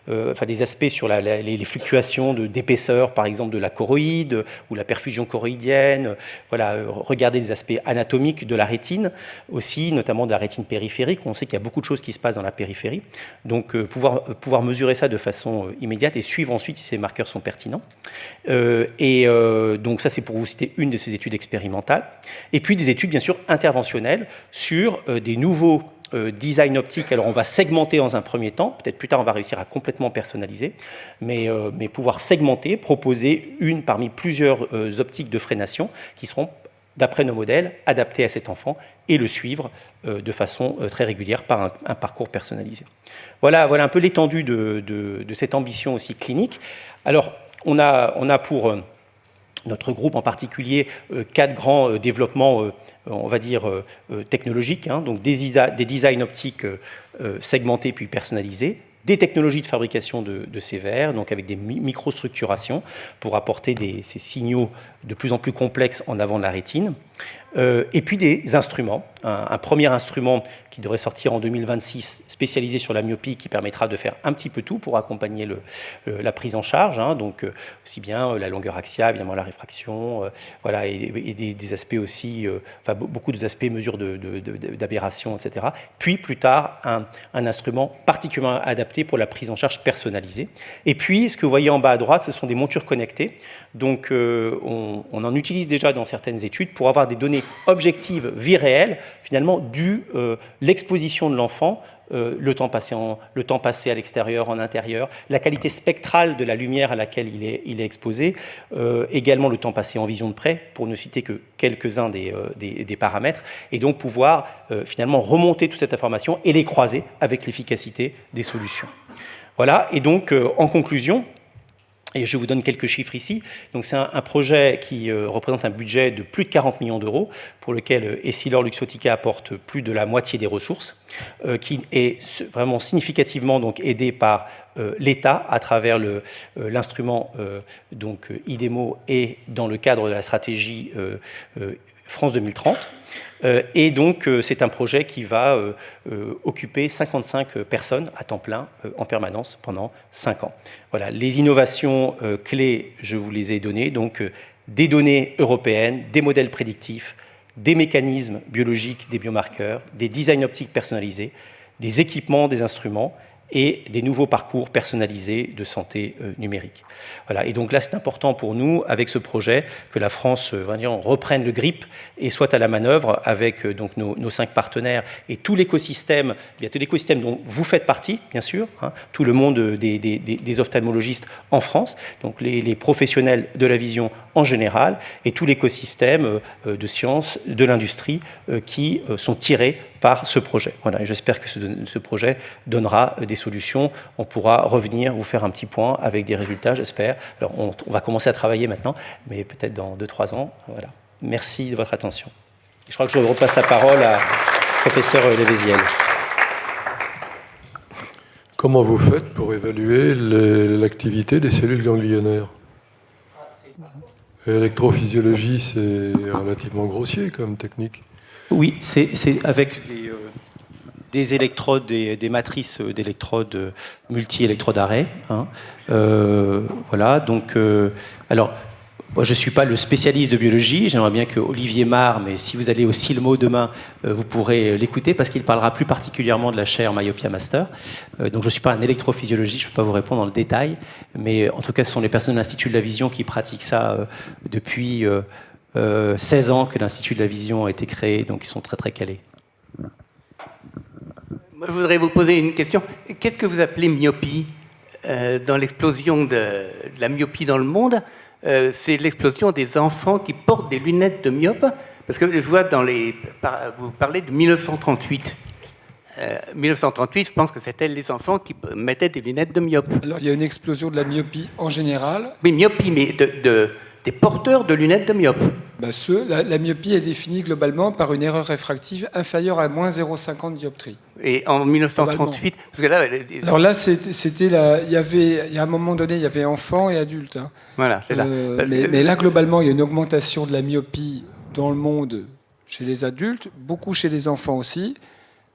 enfin des aspects sur les fluctuations d'épaisseur, par exemple de la choroïde ou la perfusion choroïdienne, voilà, regarder des aspects anatomiques de la rétine, aussi notamment de la rétine périphérique. On sait qu'il y a beaucoup de choses qui se passent dans la périphérie, donc pouvoir mesurer ça de façon immédiate et suivre ensuite si ces marqueurs sont pertinents. Donc ça, c'est pour vous citer une de ces études expérimentales. Et puis des études bien sûr interventionnelles sur des nouveaux design optique. Alors on va segmenter dans un premier temps, peut-être plus tard on va réussir à complètement personnaliser, mais pouvoir segmenter, proposer une parmi plusieurs optiques de frénation qui seront, d'après nos modèles, adaptées à cet enfant et le suivre de façon très régulière par un parcours personnalisé. Voilà un peu l'étendue de cette ambition aussi clinique. Alors on a pour notre groupe en particulier 4 grands développements, on va dire, technologiques, hein, donc des designs optiques segmentés puis personnalisés, des technologies de fabrication de ces verres, donc avec des microstructurations pour apporter ces signaux de plus en plus complexes en avant de la rétine, et puis des instruments. Un premier instrument qui devrait sortir en 2026, spécialisé sur la myopie, qui permettra de faire un petit peu tout pour accompagner la prise en charge, hein, donc aussi bien la longueur axiale, évidemment la réfraction, voilà, et des aspects aussi, enfin beaucoup d'aspects, mesures d'aberration, etc. Puis plus tard, un instrument particulièrement adapté pour la prise en charge personnalisée. Et puis, ce que vous voyez en bas à droite, ce sont des montures connectées. Donc, on en utilise déjà dans certaines études pour avoir des données objectives, vie réelle, finalement, l'exposition de l'enfant, le temps passé à l'extérieur, en intérieur, la qualité spectrale de la lumière à laquelle il est exposé, également le temps passé en vision de près, pour ne citer que quelques-uns des paramètres, et donc pouvoir finalement remonter toute cette information et les croiser avec l'efficacité des solutions. Voilà, et donc en conclusion, et je vous donne quelques chiffres ici. Donc c'est un projet qui représente un budget de plus de 40 millions d'euros, pour lequel Essilor-Luxottica apporte plus de la moitié des ressources, qui est vraiment significativement donc aidé par l'État à travers l'instrument donc IDEMO et dans le cadre de la stratégie France 2030. Et donc, c'est un projet qui va occuper 55 personnes à temps plein en permanence pendant 5 ans. Voilà, les innovations clés, je vous les ai données, donc des données européennes, des modèles prédictifs, des mécanismes biologiques, des biomarqueurs, des designs optiques personnalisés, des équipements, des instruments, et des nouveaux parcours personnalisés de santé numérique. Voilà. Et donc là, c'est important pour nous, avec ce projet, que la France reprenne le grip et soit à la manœuvre avec donc nos 5 partenaires et tout l'écosystème, dont vous faites partie, bien sûr, hein, tout le monde des ophtalmologistes en France, donc les professionnels de la vision en général, et tout l'écosystème de sciences, de l'industrie qui sont tirés par ce projet. Voilà, et j'espère que ce projet donnera des solutions. On pourra revenir, vous faire un petit point avec des résultats, j'espère. Alors, on va commencer à travailler maintenant, mais peut-être dans 2-3 ans. Voilà. Merci de votre attention. Je crois que je repasse la parole à professeur Lévéziel. Comment vous faites pour évaluer l'activité des cellules ganglionnaires? L'électrophysiologie, c'est relativement grossier comme technique. Oui, c'est avec des électrodes, des matrices d'électrodes multi-électrodes arrêt. Hein. Voilà, donc, alors, moi, je ne suis pas le spécialiste de biologie, j'aimerais bien que Olivier Marre, mais si vous allez au Silmo demain, vous pourrez l'écouter, parce qu'il parlera plus particulièrement de la chaire Myopia Master. Donc je ne suis pas un électrophysiologiste, je ne peux pas vous répondre dans le détail, mais en tout cas, ce sont les personnes de l'Institut de la Vision qui pratiquent ça depuis 16 ans que l'Institut de la Vision a été créé, donc ils sont très très calés. Moi, je voudrais vous poser une question. Qu'est-ce que vous appelez myopie dans l'explosion de la myopie dans le monde? C'est l'explosion des enfants qui portent des lunettes de myope. Parce que je vois vous parlez de 1938. 1938, je pense que c'était les enfants qui mettaient des lunettes de myope. Alors, il y a une explosion de la myopie en général. Oui, myopie, mais des porteurs de lunettes de myope. La myopie est définie globalement par une erreur réfractive inférieure à moins 0,50 dioptrie. Et en 1938, parce que là, Alors là, il y a un moment donné, il y avait enfants et adultes. Hein. voilà, c'est là. Mais là, globalement, il y a une augmentation de la myopie dans le monde chez les adultes, beaucoup chez les enfants aussi.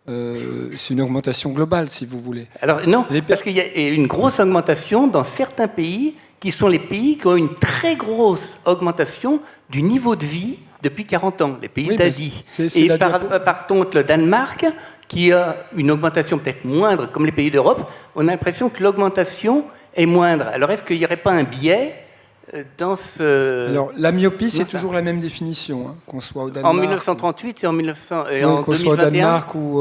C'est une augmentation globale, si vous voulez. Alors non, parce qu'il y a une grosse augmentation dans certains pays qui sont les pays qui ont une très grosse augmentation du niveau de vie depuis 40 ans, les pays d'Asie. Et par contre, le Danemark, qui a une augmentation peut-être moindre, comme les pays d'Europe, on a l'impression que l'augmentation est moindre. Alors est-ce qu'il n'y aurait pas un biais dans ce... Alors, la myopie, c'est toujours la même définition, hein, qu'on soit au Danemark... En 1938 et en 2021. Qu'on soit au Danemark ou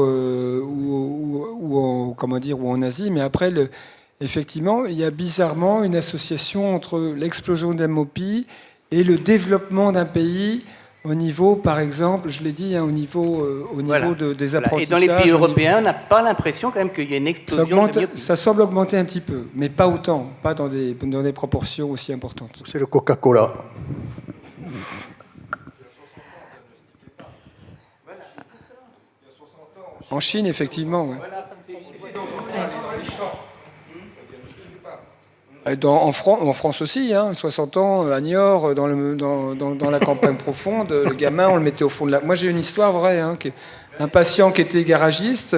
en Asie, mais après, effectivement, il y a bizarrement une association entre l'explosion de la myopie et le développement d'un pays au niveau, par exemple, je l'ai dit, hein, au niveau des apprentissages. Et dans les pays européens, on n'a pas l'impression quand même qu'il y a une explosion de myopie. Ça semble augmenter un petit peu, mais pas autant, pas dans des proportions aussi importantes. C'est le Coca-Cola. En Chine, effectivement, ouais. En France aussi, hein, 60 ans, à Niort, dans la campagne profonde, le gamin, on le mettait au fond de la... Moi, j'ai une histoire vraie, hein, un patient qui était garagiste,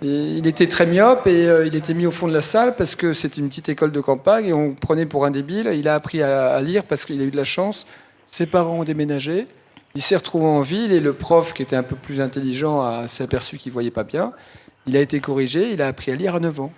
il était très myope et il était mis au fond de la salle parce que c'était une petite école de campagne et on le prenait pour un débile. Il a appris à lire parce qu'il a eu de la chance. Ses parents ont déménagé. Il s'est retrouvé en ville et le prof, qui était un peu plus intelligent, s'est aperçu qu'il ne voyait pas bien. Il a été corrigé, il a appris à lire à 9 ans.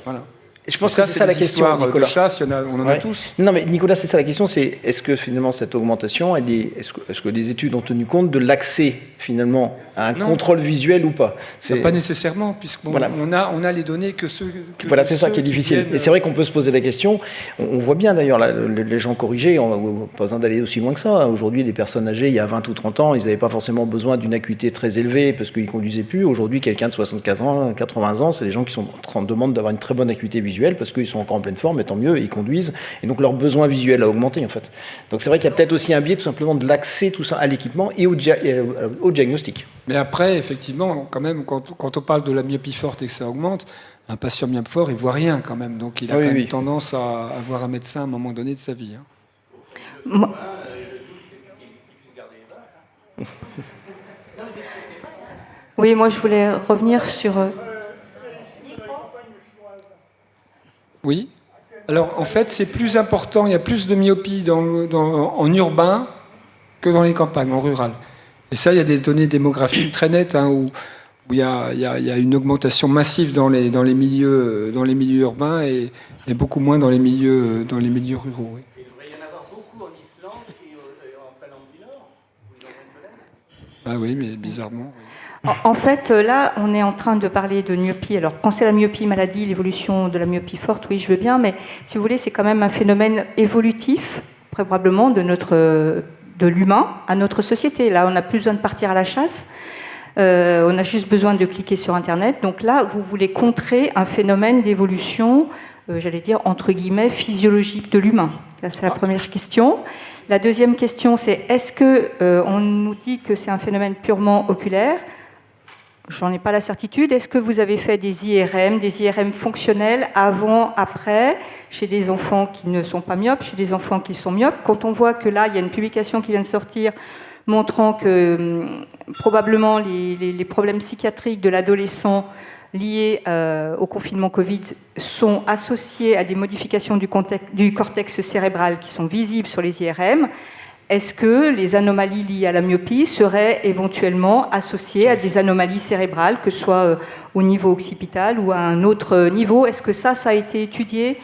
Voilà. Je pense que c'est ça la question, Nicolas. De chasse, on en a tous. Non, mais Nicolas, c'est ça la question, c'est est-ce que finalement cette augmentation, est-ce que les études ont tenu compte de l'accès finalement à un contrôle visuel ou pas? Pas nécessairement, puisqu'on on a les données que ceux... Voilà, c'est ça qui est difficile. Et c'est vrai qu'on peut se poser la question. On voit bien d'ailleurs les gens corrigés, on n'a pas besoin d'aller aussi loin que ça. Aujourd'hui, les personnes âgées, il y a 20 ou 30 ans, ils n'avaient pas forcément besoin d'une acuité très élevée parce qu'ils ne conduisaient plus. Aujourd'hui, quelqu'un de 64 ans, 80 ans, c'est des gens qui sont en demande d'avoir une très bonne acuité visuelle parce qu'ils sont encore en pleine forme, et tant mieux, ils conduisent. Et donc leur besoin visuel a augmenté en fait. Donc c'est vrai qu'il y a peut-être aussi un biais tout simplement de l'accès tout ça à l'équipement et au diagnostic. Mais après, effectivement, quand même, quand on parle de la myopie forte et que ça augmente, un patient myope fort, il voit rien quand même. Donc il a quand même tendance à voir un médecin à un moment donné de sa vie. Hein. Oui, moi je voulais revenir sur... Oui. Alors en fait, c'est plus important, il y a plus de myopie en urbain que dans les campagnes, en rural. Et ça, il y a des données démographiques très nettes hein, où il y a une augmentation massive dans les milieux urbains et beaucoup moins dans les milieux ruraux. Oui. Il devrait y en avoir beaucoup en Islande et en Finlande du Nord. Ah oui, mais bizarrement. Oui. En fait, là, on est en train de parler de myopie. Alors, quand c'est la myopie maladie, l'évolution de la myopie forte, oui, je veux bien, mais si vous voulez, c'est quand même un phénomène évolutif, probablement, de l'humain à notre société. Là, on n'a plus besoin de partir à la chasse. On a juste besoin de cliquer sur Internet. Donc là, vous voulez contrer un phénomène d'évolution, j'allais dire, entre guillemets, physiologique de l'humain. Ça, c'est la première question. La deuxième question, c'est est-ce qu'on nous dit que c'est un phénomène purement oculaire ? J'en ai pas la certitude. Est-ce que vous avez fait des IRM fonctionnels avant, après, chez des enfants qui ne sont pas myopes, chez des enfants qui sont myopes? Quand on voit que là, il y a une publication qui vient de sortir montrant que probablement les problèmes psychiatriques de l'adolescent liés au confinement Covid sont associés à des modifications du cortex cérébral qui sont visibles sur les IRM, est-ce que les anomalies liées à la myopie seraient éventuellement associées à des anomalies cérébrales, que ce soit au niveau occipital ou à un autre niveau? Est-ce que ça a été étudié,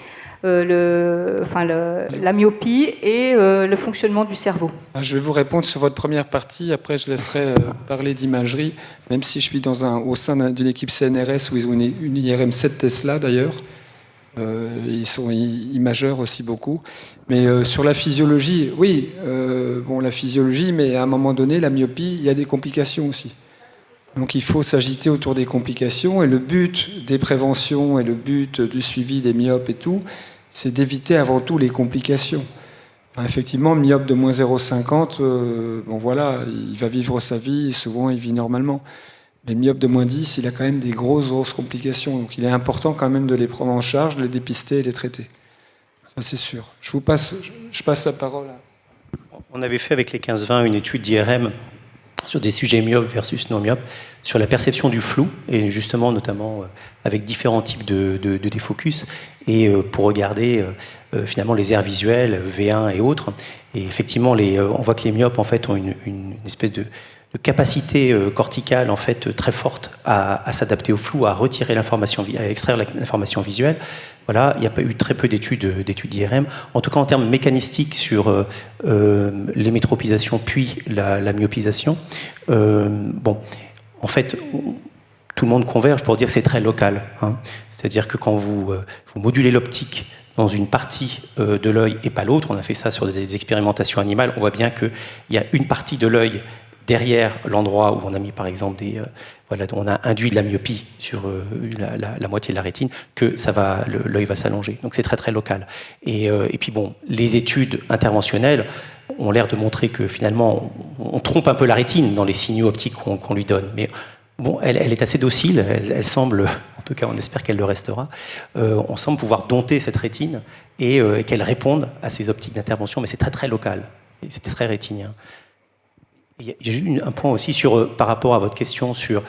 la myopie et le fonctionnement du cerveau? Je vais vous répondre sur votre première partie, après je laisserai parler d'imagerie, même si je suis au sein d'une équipe CNRS où ils ont une IRM 7 Tesla d'ailleurs. Ils sont imageurs aussi beaucoup. Mais sur la physiologie, oui, la physiologie, mais à un moment donné, la myopie, il y a des complications aussi. Donc il faut s'agiter autour des complications, et le but des préventions et le but du suivi des myopes et tout, c'est d'éviter avant tout les complications. Effectivement, myope de moins 0,50, bon voilà, il va vivre sa vie, et souvent il vit normalement. Mais myope de moins 10, il a quand même des grosses complications. Donc il est important quand même de les prendre en charge, de les dépister et les traiter. Ça c'est sûr. Je passe la parole à... On avait fait avec les 15-20 une étude d'IRM sur des sujets myopes versus non myopes, sur la perception du flou, et justement notamment avec différents types de défocus, et pour regarder finalement les aires visuelles, V1 et autres. Et effectivement, on voit que les myopes en fait, ont une espèce de capacité corticale en fait, très forte à s'adapter au flou, à retirer l'information, à extraire l'information visuelle. Voilà, il n'y a pas eu très peu d'études d'IRM. En tout cas, en termes mécanistiques sur l'hémétropisation puis la myopisation, bon, en fait, tout le monde converge pour dire que c'est très local. Hein. C'est-à-dire que quand vous modulez l'optique dans une partie de l'œil et pas l'autre, on a fait ça sur des expérimentations animales, on voit bien qu'il y a une partie de l'œil derrière l'endroit où on a mis par exemple voilà, on a induit de la myopie sur la moitié de la rétine, que l'œil va s'allonger. Donc c'est très très local. Et puis bon, les études interventionnelles ont l'air de montrer que finalement on trompe un peu la rétine dans les signaux optiques qu'on lui donne. Mais bon, elle est assez docile, elle semble, en tout cas on espère qu'elle le restera, on semble pouvoir dompter cette rétine et qu'elle réponde à ces optiques d'intervention, mais c'est très très local, et c'est très rétinien. J'ai eu un point aussi par rapport à votre question sur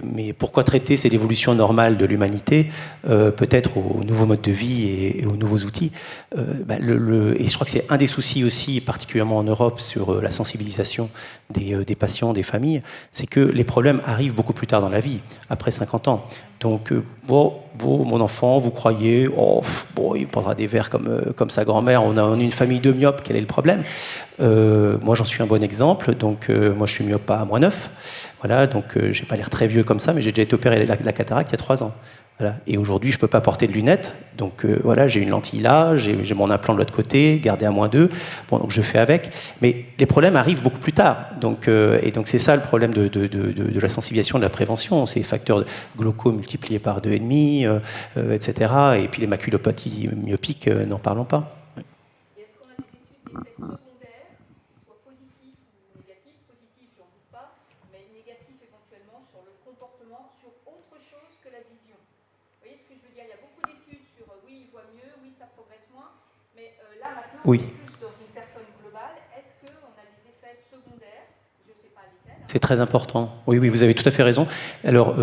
mais pourquoi traiter c'est l'évolution normale de l'humanité, peut-être aux nouveaux modes de vie et aux nouveaux outils. Et je crois que c'est un des soucis aussi, particulièrement en Europe, sur la sensibilisation des patients, des familles, c'est que les problèmes arrivent beaucoup plus tard dans la vie, après 50 ans. Donc, mon enfant, vous croyez, il prendra des verres comme sa grand-mère, on a une famille de myopes, quel est le problème? Moi, j'en suis un bon exemple, donc moi, je suis myope à moins 9, voilà, donc j'ai pas l'air très vieux comme ça, mais j'ai déjà été opéré la cataracte il y a 3 ans. Voilà. Et aujourd'hui, je ne peux pas porter de lunettes, donc voilà, j'ai une lentille là, j'ai mon implant de l'autre côté, gardé à moins 2, bon, donc je fais avec. Mais les problèmes arrivent beaucoup plus tard, et donc c'est ça le problème de la sensibilisation, de la prévention, ces facteurs glauco multipliés par 2,5, etc. Et puis les maculopathies myopiques, n'en parlons pas. Et est-ce qu'on a des études d'effets secondaires, qui soient positifs ou négatifs? Positifs, j'en doute pas, mais négatifs éventuellement sur le comportement, sur autre chose que la vision? Vous voyez ce que je veux dire? Il y a beaucoup d'études sur oui, il voit mieux, oui, ça progresse moins, mais là maintenant, oui. On est plus dans une personne globale. Est-ce qu'on a des effets secondaires? Je ne sais pas lesquels. C'est très important. Oui, vous avez tout à fait raison. Alors,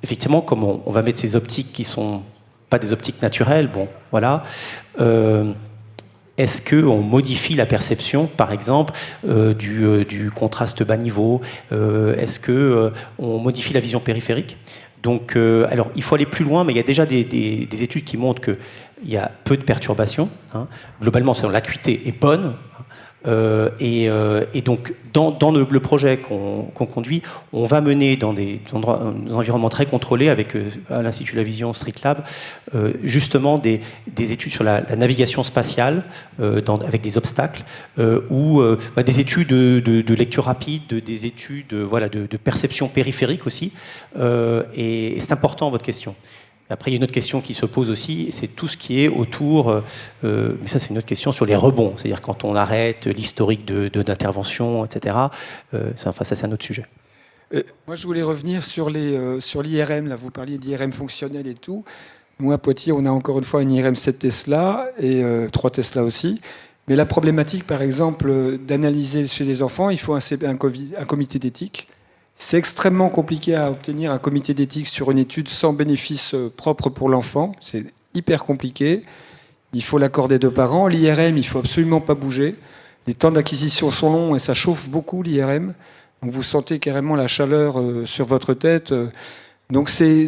effectivement, comme on va mettre ces optiques qui ne sont pas des optiques naturelles, bon, voilà. Est-ce qu'on modifie la perception, par exemple, du contraste bas niveau? Est-ce qu'on modifie la vision périphérique? Donc, alors, il faut aller plus loin, mais il y a déjà des études qui montrent qu'il y a peu de perturbations. Hein. Globalement, l'acuité est bonne. Et donc, dans le projet qu'on conduit, on va mener dans des environnements très contrôlés avec à l'Institut de la Vision Street Lab, justement des études sur la navigation spatiale avec des obstacles, ou des études de lecture rapide, des études de perception périphérique aussi. Et c'est important votre question. Après, il y a une autre question qui se pose aussi, c'est tout ce qui est autour, mais ça c'est une autre question sur les rebonds, c'est-à-dire quand on arrête l'historique d'intervention, etc. Ça c'est un autre sujet. Moi je voulais revenir sur l'IRM, là vous parliez d'IRM fonctionnel et tout. Nous à Poitiers on a encore une fois une IRM 7 Tesla et 3 Tesla aussi. Mais la problématique par exemple d'analyser chez les enfants, il faut un comité d'éthique. C'est extrêmement compliqué à obtenir un comité d'éthique sur une étude sans bénéfice propre pour l'enfant. C'est hyper compliqué. Il faut l'accord des 2 parents. L'IRM, il ne faut absolument pas bouger. Les temps d'acquisition sont longs et ça chauffe beaucoup l'IRM. Donc vous sentez carrément la chaleur sur votre tête. Donc c'est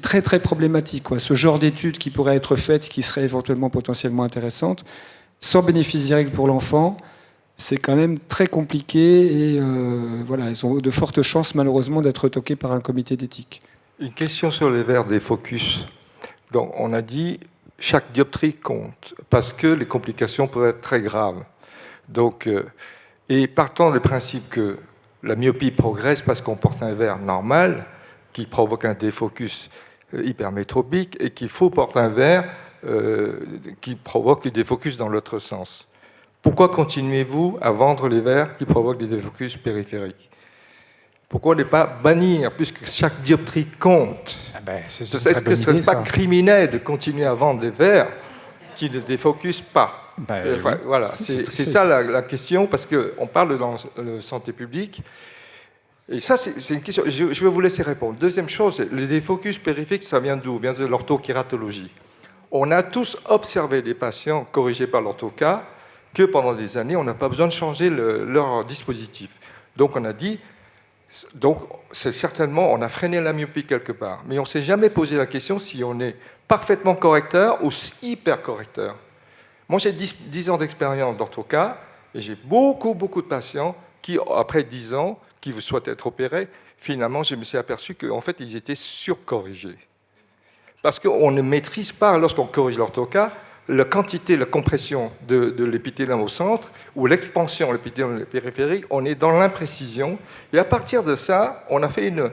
très très problématique, quoi. Ce genre d'études qui pourraient être faites, qui seraient éventuellement potentiellement intéressantes, sans bénéfice direct pour l'enfant, c'est quand même très compliqué et voilà, elles ont de fortes chances malheureusement d'être toquées par un comité d'éthique. Une question sur les verres des focus. Donc on a dit chaque dioptrie compte parce que les complications peuvent être très graves. Donc, et partant du principe que la myopie progresse parce qu'on porte un verre normal qui provoque un défocus hypermétropique et qu'il faut porter un verre qui provoque des défocus dans l'autre sens. pourquoi continuez-vous à vendre les verres qui provoquent des défocus périphériques? Pourquoi ne pas bannir, puisque chaque dioptrie compte? Est-ce que ce ne serait pas criminel de continuer à vendre des verres qui ne défocusent pas? Enfin, voilà, c'est ça la question, parce qu'on parle de santé publique. Et ça, c'est une question. Je vais vous laisser répondre. Deuxième chose, les défocus périphériques, ça vient d'où? Ça vient de l'orthokératologie. On a tous observé des patients corrigés par l'orthoca que pendant des années, on n'a pas besoin de changer leur dispositif. Donc on a dit, c'est certainement, on a freiné la myopie quelque part. Mais on ne s'est jamais posé la question si on est parfaitement correcteur ou hyper correcteur. Moi, j'ai 10 ans d'expérience d'orthoca et j'ai beaucoup de patients qui, après 10 ans, qui souhaitent être opérés, finalement, je me suis aperçu qu'en fait, ils étaient surcorrigés. Parce qu'on ne maîtrise pas, lorsqu'on corrige l'orthoca, la quantité, la compression de l'épithélium au centre ou l'expansion de l'épithélium périphérique, on est dans l'imprécision. Et à partir de ça, on a fait une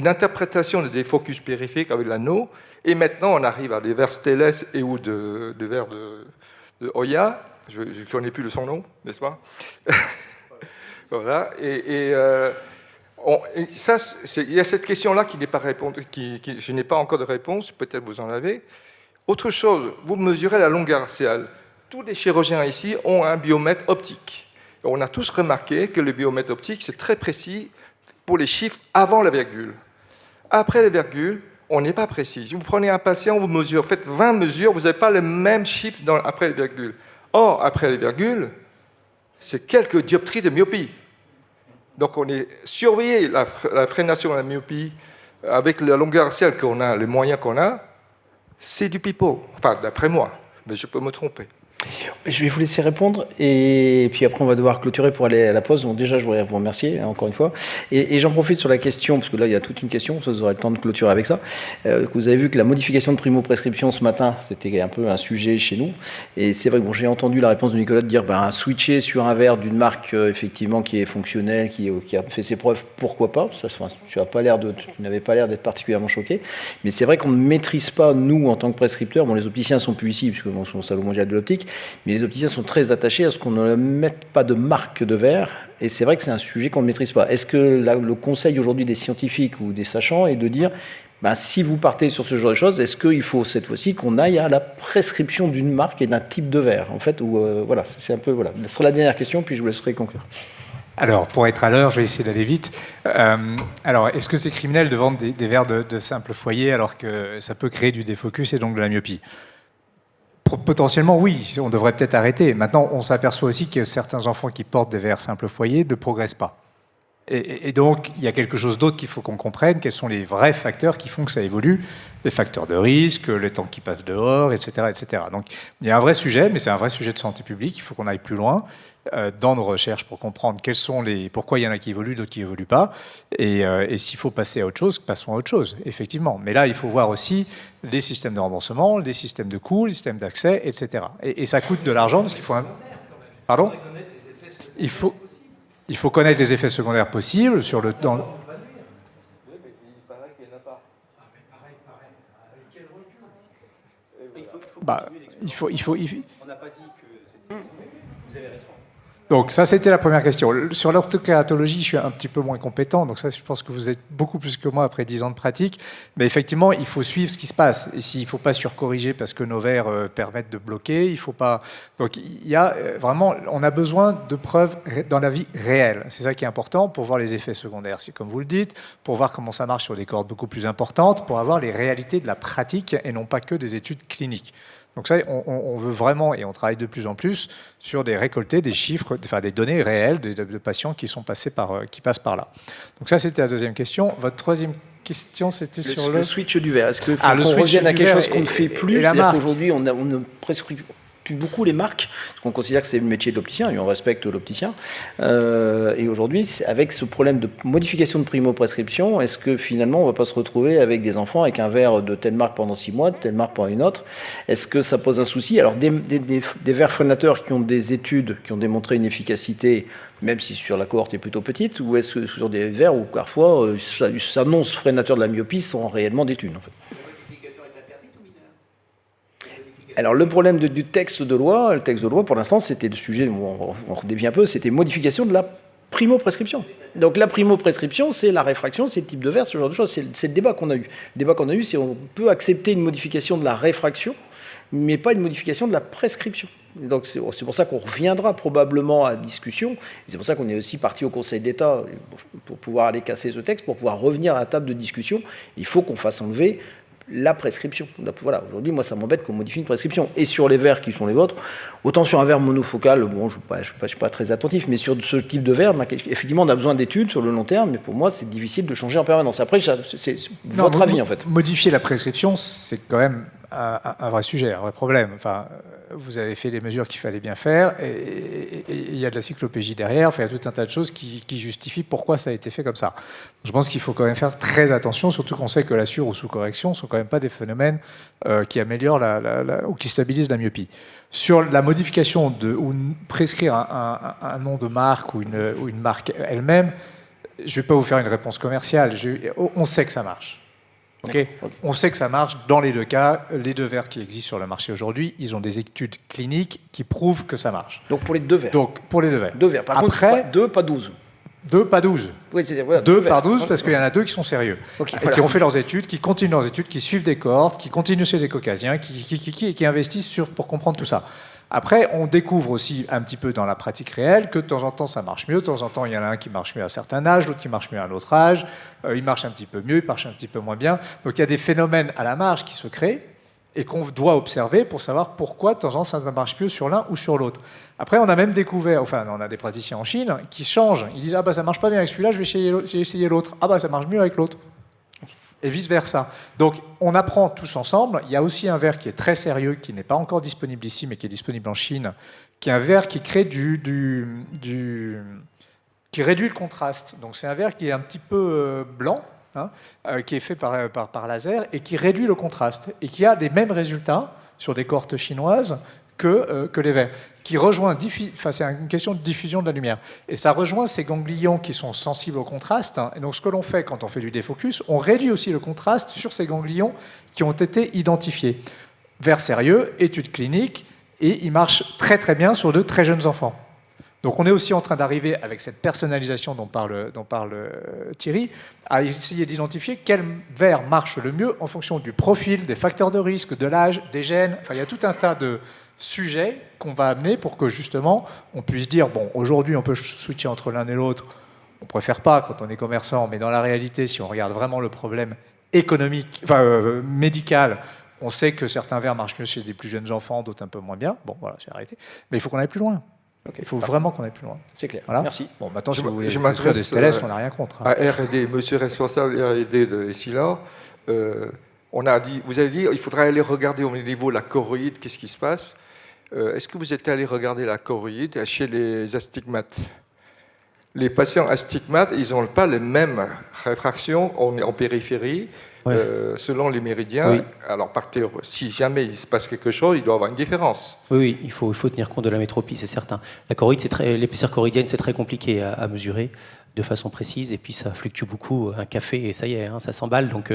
interprétation des focus périphériques avec l'anneau. Et maintenant, on arrive à des vers Steles et ou de vers de Hoya. Je ne connais plus son nom, n'est-ce pas? Voilà. Il y a cette question-là qui n'est pas répondue, je n'ai pas encore de réponse, peut-être vous en avez. Autre chose, vous mesurez la longueur axiale. Tous les chirurgiens ici ont un biomètre optique. On a tous remarqué que le biomètre optique, c'est très précis pour les chiffres avant la virgule. Après la virgule, on n'est pas précis. Si vous prenez un patient, vous faites 20 mesures, vous n'avez pas le même chiffre après la virgule. Or, après la virgule, c'est quelques dioptries de myopie. Donc on est surveillé la freination de la myopie avec la longueur axiale qu'on a, les moyens qu'on a, c'est du pipeau. Enfin, d'après moi, mais je peux me tromper. Je vais vous laisser répondre et puis après on va devoir clôturer pour aller à la pause. Donc déjà je voudrais vous remercier encore une fois et j'en profite sur la question parce que là il y a toute une question, vous aurez le temps de clôturer avec ça. Vous avez vu que la modification de primo-prescription ce matin c'était un peu un sujet chez nous et c'est vrai que j'ai entendu la réponse de Nicolas de dire switcher sur un verre d'une marque effectivement qui est fonctionnelle, qui a fait ses preuves, pourquoi pas. Ça, tu n'avais pas l'air d'être particulièrement choqué, mais c'est vrai qu'on ne maîtrise pas nous en tant que prescripteurs. Bon, les opticiens sont plus ici puisque bon, c'est au salon mondial de l'optique. Mais les opticiens sont très attachés à ce qu'on ne mette pas de marque de verre. Et c'est vrai que c'est un sujet qu'on ne maîtrise pas. Est-ce que le conseil aujourd'hui des scientifiques ou des sachants est de dire, si vous partez sur ce genre de choses, est-ce qu'il faut cette fois-ci qu'on aille à la prescription d'une marque et d'un type de verre en fait, voilà, c'est un peu, voilà. Ce sera la dernière question, puis je vous laisserai conclure. Alors, pour être à l'heure, je vais essayer d'aller vite. Alors, est-ce que c'est criminel de vendre des verres de simple foyer alors que ça peut créer du défocus et donc de la myopie ? Potentiellement, oui, on devrait peut-être arrêter. Maintenant, on s'aperçoit aussi que certains enfants qui portent des verres simple foyer ne progressent pas. Et donc, il y a quelque chose d'autre qu'il faut qu'on comprenne, quels sont les vrais facteurs qui font que ça évolue, les facteurs de risque, le temps qui passe dehors, etc., etc. Donc, il y a un vrai sujet, mais c'est un vrai sujet de santé publique, il faut qu'on aille plus loin dans nos recherches pour comprendre pourquoi il y en a qui évoluent, d'autres qui n'évoluent pas, et s'il faut passer à autre chose, passons à autre chose, effectivement. Mais là, il faut voir aussi les systèmes de remboursement, les systèmes de coûts, les systèmes d'accès, etc. Et ça coûte de l'argent parce qu'il faut... Pardon ? Il faut connaître les effets secondaires possibles sur le temps. Il faut. On n'a pas dit que. Vous avez raison. Donc ça, c'était la première question. Sur l'orthokératologie, je suis un petit peu moins compétent, donc ça, je pense que vous êtes beaucoup plus que moi après 10 ans de pratique. Mais effectivement, il faut suivre ce qui se passe. Et s'il ne faut pas surcorriger parce que nos verres permettent de bloquer, il ne faut pas... Donc il y a vraiment... On a besoin de preuves dans la vie réelle. C'est ça qui est important pour voir les effets secondaires, c'est comme vous le dites, pour voir comment ça marche sur des cohortes beaucoup plus importantes, pour avoir les réalités de la pratique et non pas que des études cliniques. Donc ça, on veut vraiment, et on travaille de plus en plus, sur des chiffres, enfin des données réelles de patients qui passent par là. Donc ça, c'était la deuxième question. Votre troisième question, c'était sur le switch du verre. Est-ce qu'il faut qu'on revienne à quelque chose qu'on ne fait plus? C'est-à-dire qu'aujourd'hui, on ne prescrit plus beaucoup les marques, parce qu'on considère que c'est le métier de l'opticien, et on respecte l'opticien. Et aujourd'hui, avec ce problème de modification de primo-prescription, est-ce que finalement, on ne va pas se retrouver avec des enfants avec un verre de telle marque pendant 6 mois, de telle marque pendant une autre? Est-ce que ça pose un souci? Alors, des verres freinateurs qui ont des études, qui ont démontré une efficacité, même si sur la cohorte est plutôt petite, ou est-ce que sur des verres où parfois ça s'annonce freinateur de la myopie sans réellement d'études en fait? Alors le problème du texte de loi, pour l'instant, c'était le sujet, on redévie un peu, c'était modification de la primo-prescription. Donc la primo-prescription, c'est la réfraction, c'est le type de verre, ce genre de choses. C'est le débat qu'on a eu. Le débat qu'on a eu, c'est on peut accepter une modification de la réfraction, mais pas une modification de la prescription. Donc c'est pour ça qu'on reviendra probablement à la discussion. C'est pour ça qu'on est aussi parti au Conseil d'État pour pouvoir aller casser ce texte, pour pouvoir revenir à la table de discussion. Il faut qu'on fasse enlever la prescription. Voilà, aujourd'hui, moi, ça m'embête qu'on modifie une prescription. Et sur les verres qui sont les vôtres, autant sur un verre monofocal, bon, je ne suis pas très attentif, mais sur ce type de verre, effectivement, on a besoin d'études sur le long terme, mais pour moi, c'est difficile de changer en permanence. Après, c'est votre avis, en fait. Modifier la prescription, c'est quand même un vrai sujet, un vrai problème. Enfin, vous avez fait les mesures qu'il fallait bien faire, et il y a de la cyclopégie derrière, enfin, il y a tout un tas de choses qui justifient pourquoi ça a été fait comme ça. Je pense qu'il faut quand même faire très attention, surtout qu'on sait que la sur- ou sous-correction ne sont quand même pas des phénomènes qui améliorent ou qui stabilisent la myopie. Sur la modification ou prescrire un nom de marque ou une marque elle-même, je ne vais pas vous faire une réponse commerciale, on sait que ça marche. Okay. On sait que ça marche dans les deux cas. Les deux verres qui existent sur le marché aujourd'hui, ils ont des études cliniques qui prouvent que ça marche. Donc pour les deux verres. Donc pour les deux verres. Deux verres. Par contre, deux, pas 12. Deux, pas 12. Oui, voilà, deux par 12, parce qu'il y en a deux qui sont sérieux. Okay, et qui ont fait leurs études, qui continuent leurs études, qui suivent des cohortes, qui continuent chez des caucasiens, qui investissent pour comprendre tout ça. Après, on découvre aussi un petit peu dans la pratique réelle que de temps en temps ça marche mieux, de temps en temps il y en a un qui marche mieux à un certain âge, l'autre qui marche mieux à un autre âge, il marche un petit peu mieux, il marche un petit peu moins bien. Donc il y a des phénomènes à la marge qui se créent et qu'on doit observer pour savoir pourquoi de temps en temps ça marche mieux sur l'un ou sur l'autre. Après, on a même découvert, enfin on a des praticiens en Chine qui changent, ils disent « Ah bah ça marche pas bien avec celui-là, je vais essayer l'autre. Ah bah ça marche mieux avec l'autre. » Et vice-versa. Donc, on apprend tous ensemble. Il y a aussi un verre qui est très sérieux, qui n'est pas encore disponible ici, mais qui est disponible en Chine, qui est un verre qui crée qui réduit le contraste. Donc, c'est un verre qui est un petit peu blanc, qui est fait par laser, et qui réduit le contraste, et qui a les mêmes résultats sur des cohortes chinoises que les verres, qui rejoint, c'est une question de diffusion de la lumière. Et ça rejoint ces ganglions qui sont sensibles au contraste. Et donc ce que l'on fait quand on fait du défocus, on réduit aussi le contraste sur ces ganglions qui ont été identifiés. Verre sérieux, études cliniques, et il marche très très bien sur de très jeunes enfants. Donc on est aussi en train d'arriver, avec cette personnalisation dont parle Thierry, à essayer d'identifier quel verre marche le mieux en fonction du profil, des facteurs de risque, de l'âge, des gènes. Enfin, il y a tout un tas de sujets qu'on va amener pour que justement on puisse dire, bon, aujourd'hui on peut switcher entre l'un et l'autre, on ne préfère pas quand on est commerçant, mais dans la réalité, si on regarde vraiment le problème économique, médical, on sait que certains verres marchent mieux chez des plus jeunes enfants, d'autres un peu moins bien. Bon, voilà, j'ai arrêté. Mais il faut qu'on aille plus loin. Okay, il faut vraiment qu'on aille plus loin. C'est clair. Voilà. Merci. Bon, maintenant, je m'adresse des Stellest, on n'a rien contre. À R&D, monsieur responsable R&D de Essilor, vous avez dit il faudrait aller regarder au niveau de la choroïde, qu'est-ce qui se passe. Est-ce que vous êtes allé regarder la choroïde chez les astigmates? Les patients astigmates, ils n'ont pas les mêmes réfractions en périphérie, ouais. Selon les méridiens. Oui. Alors, par théorie, si jamais il se passe quelque chose, il doit y avoir une différence. Oui, il faut tenir compte de la métropie, c'est certain. La choroïde, l'épaisseur choroïdienne, c'est très compliqué à mesurer de façon précise, et puis ça fluctue beaucoup. Un café, et ça y est, ça s'emballe. Donc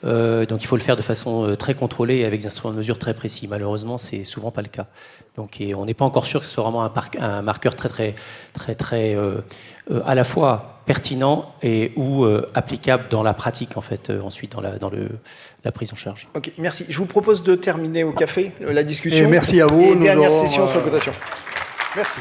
il faut le faire de façon très contrôlée, avec des instruments de mesure très précis. Malheureusement, c'est souvent pas le cas. Donc, on n'est pas encore sûr que ce soit vraiment un marqueur très à la fois pertinent ou applicable dans la pratique, en fait, ensuite dans la prise en charge. Ok, merci. Je vous propose de terminer au café la discussion. Et merci à vous. Et dernière session sur la cotation. Merci.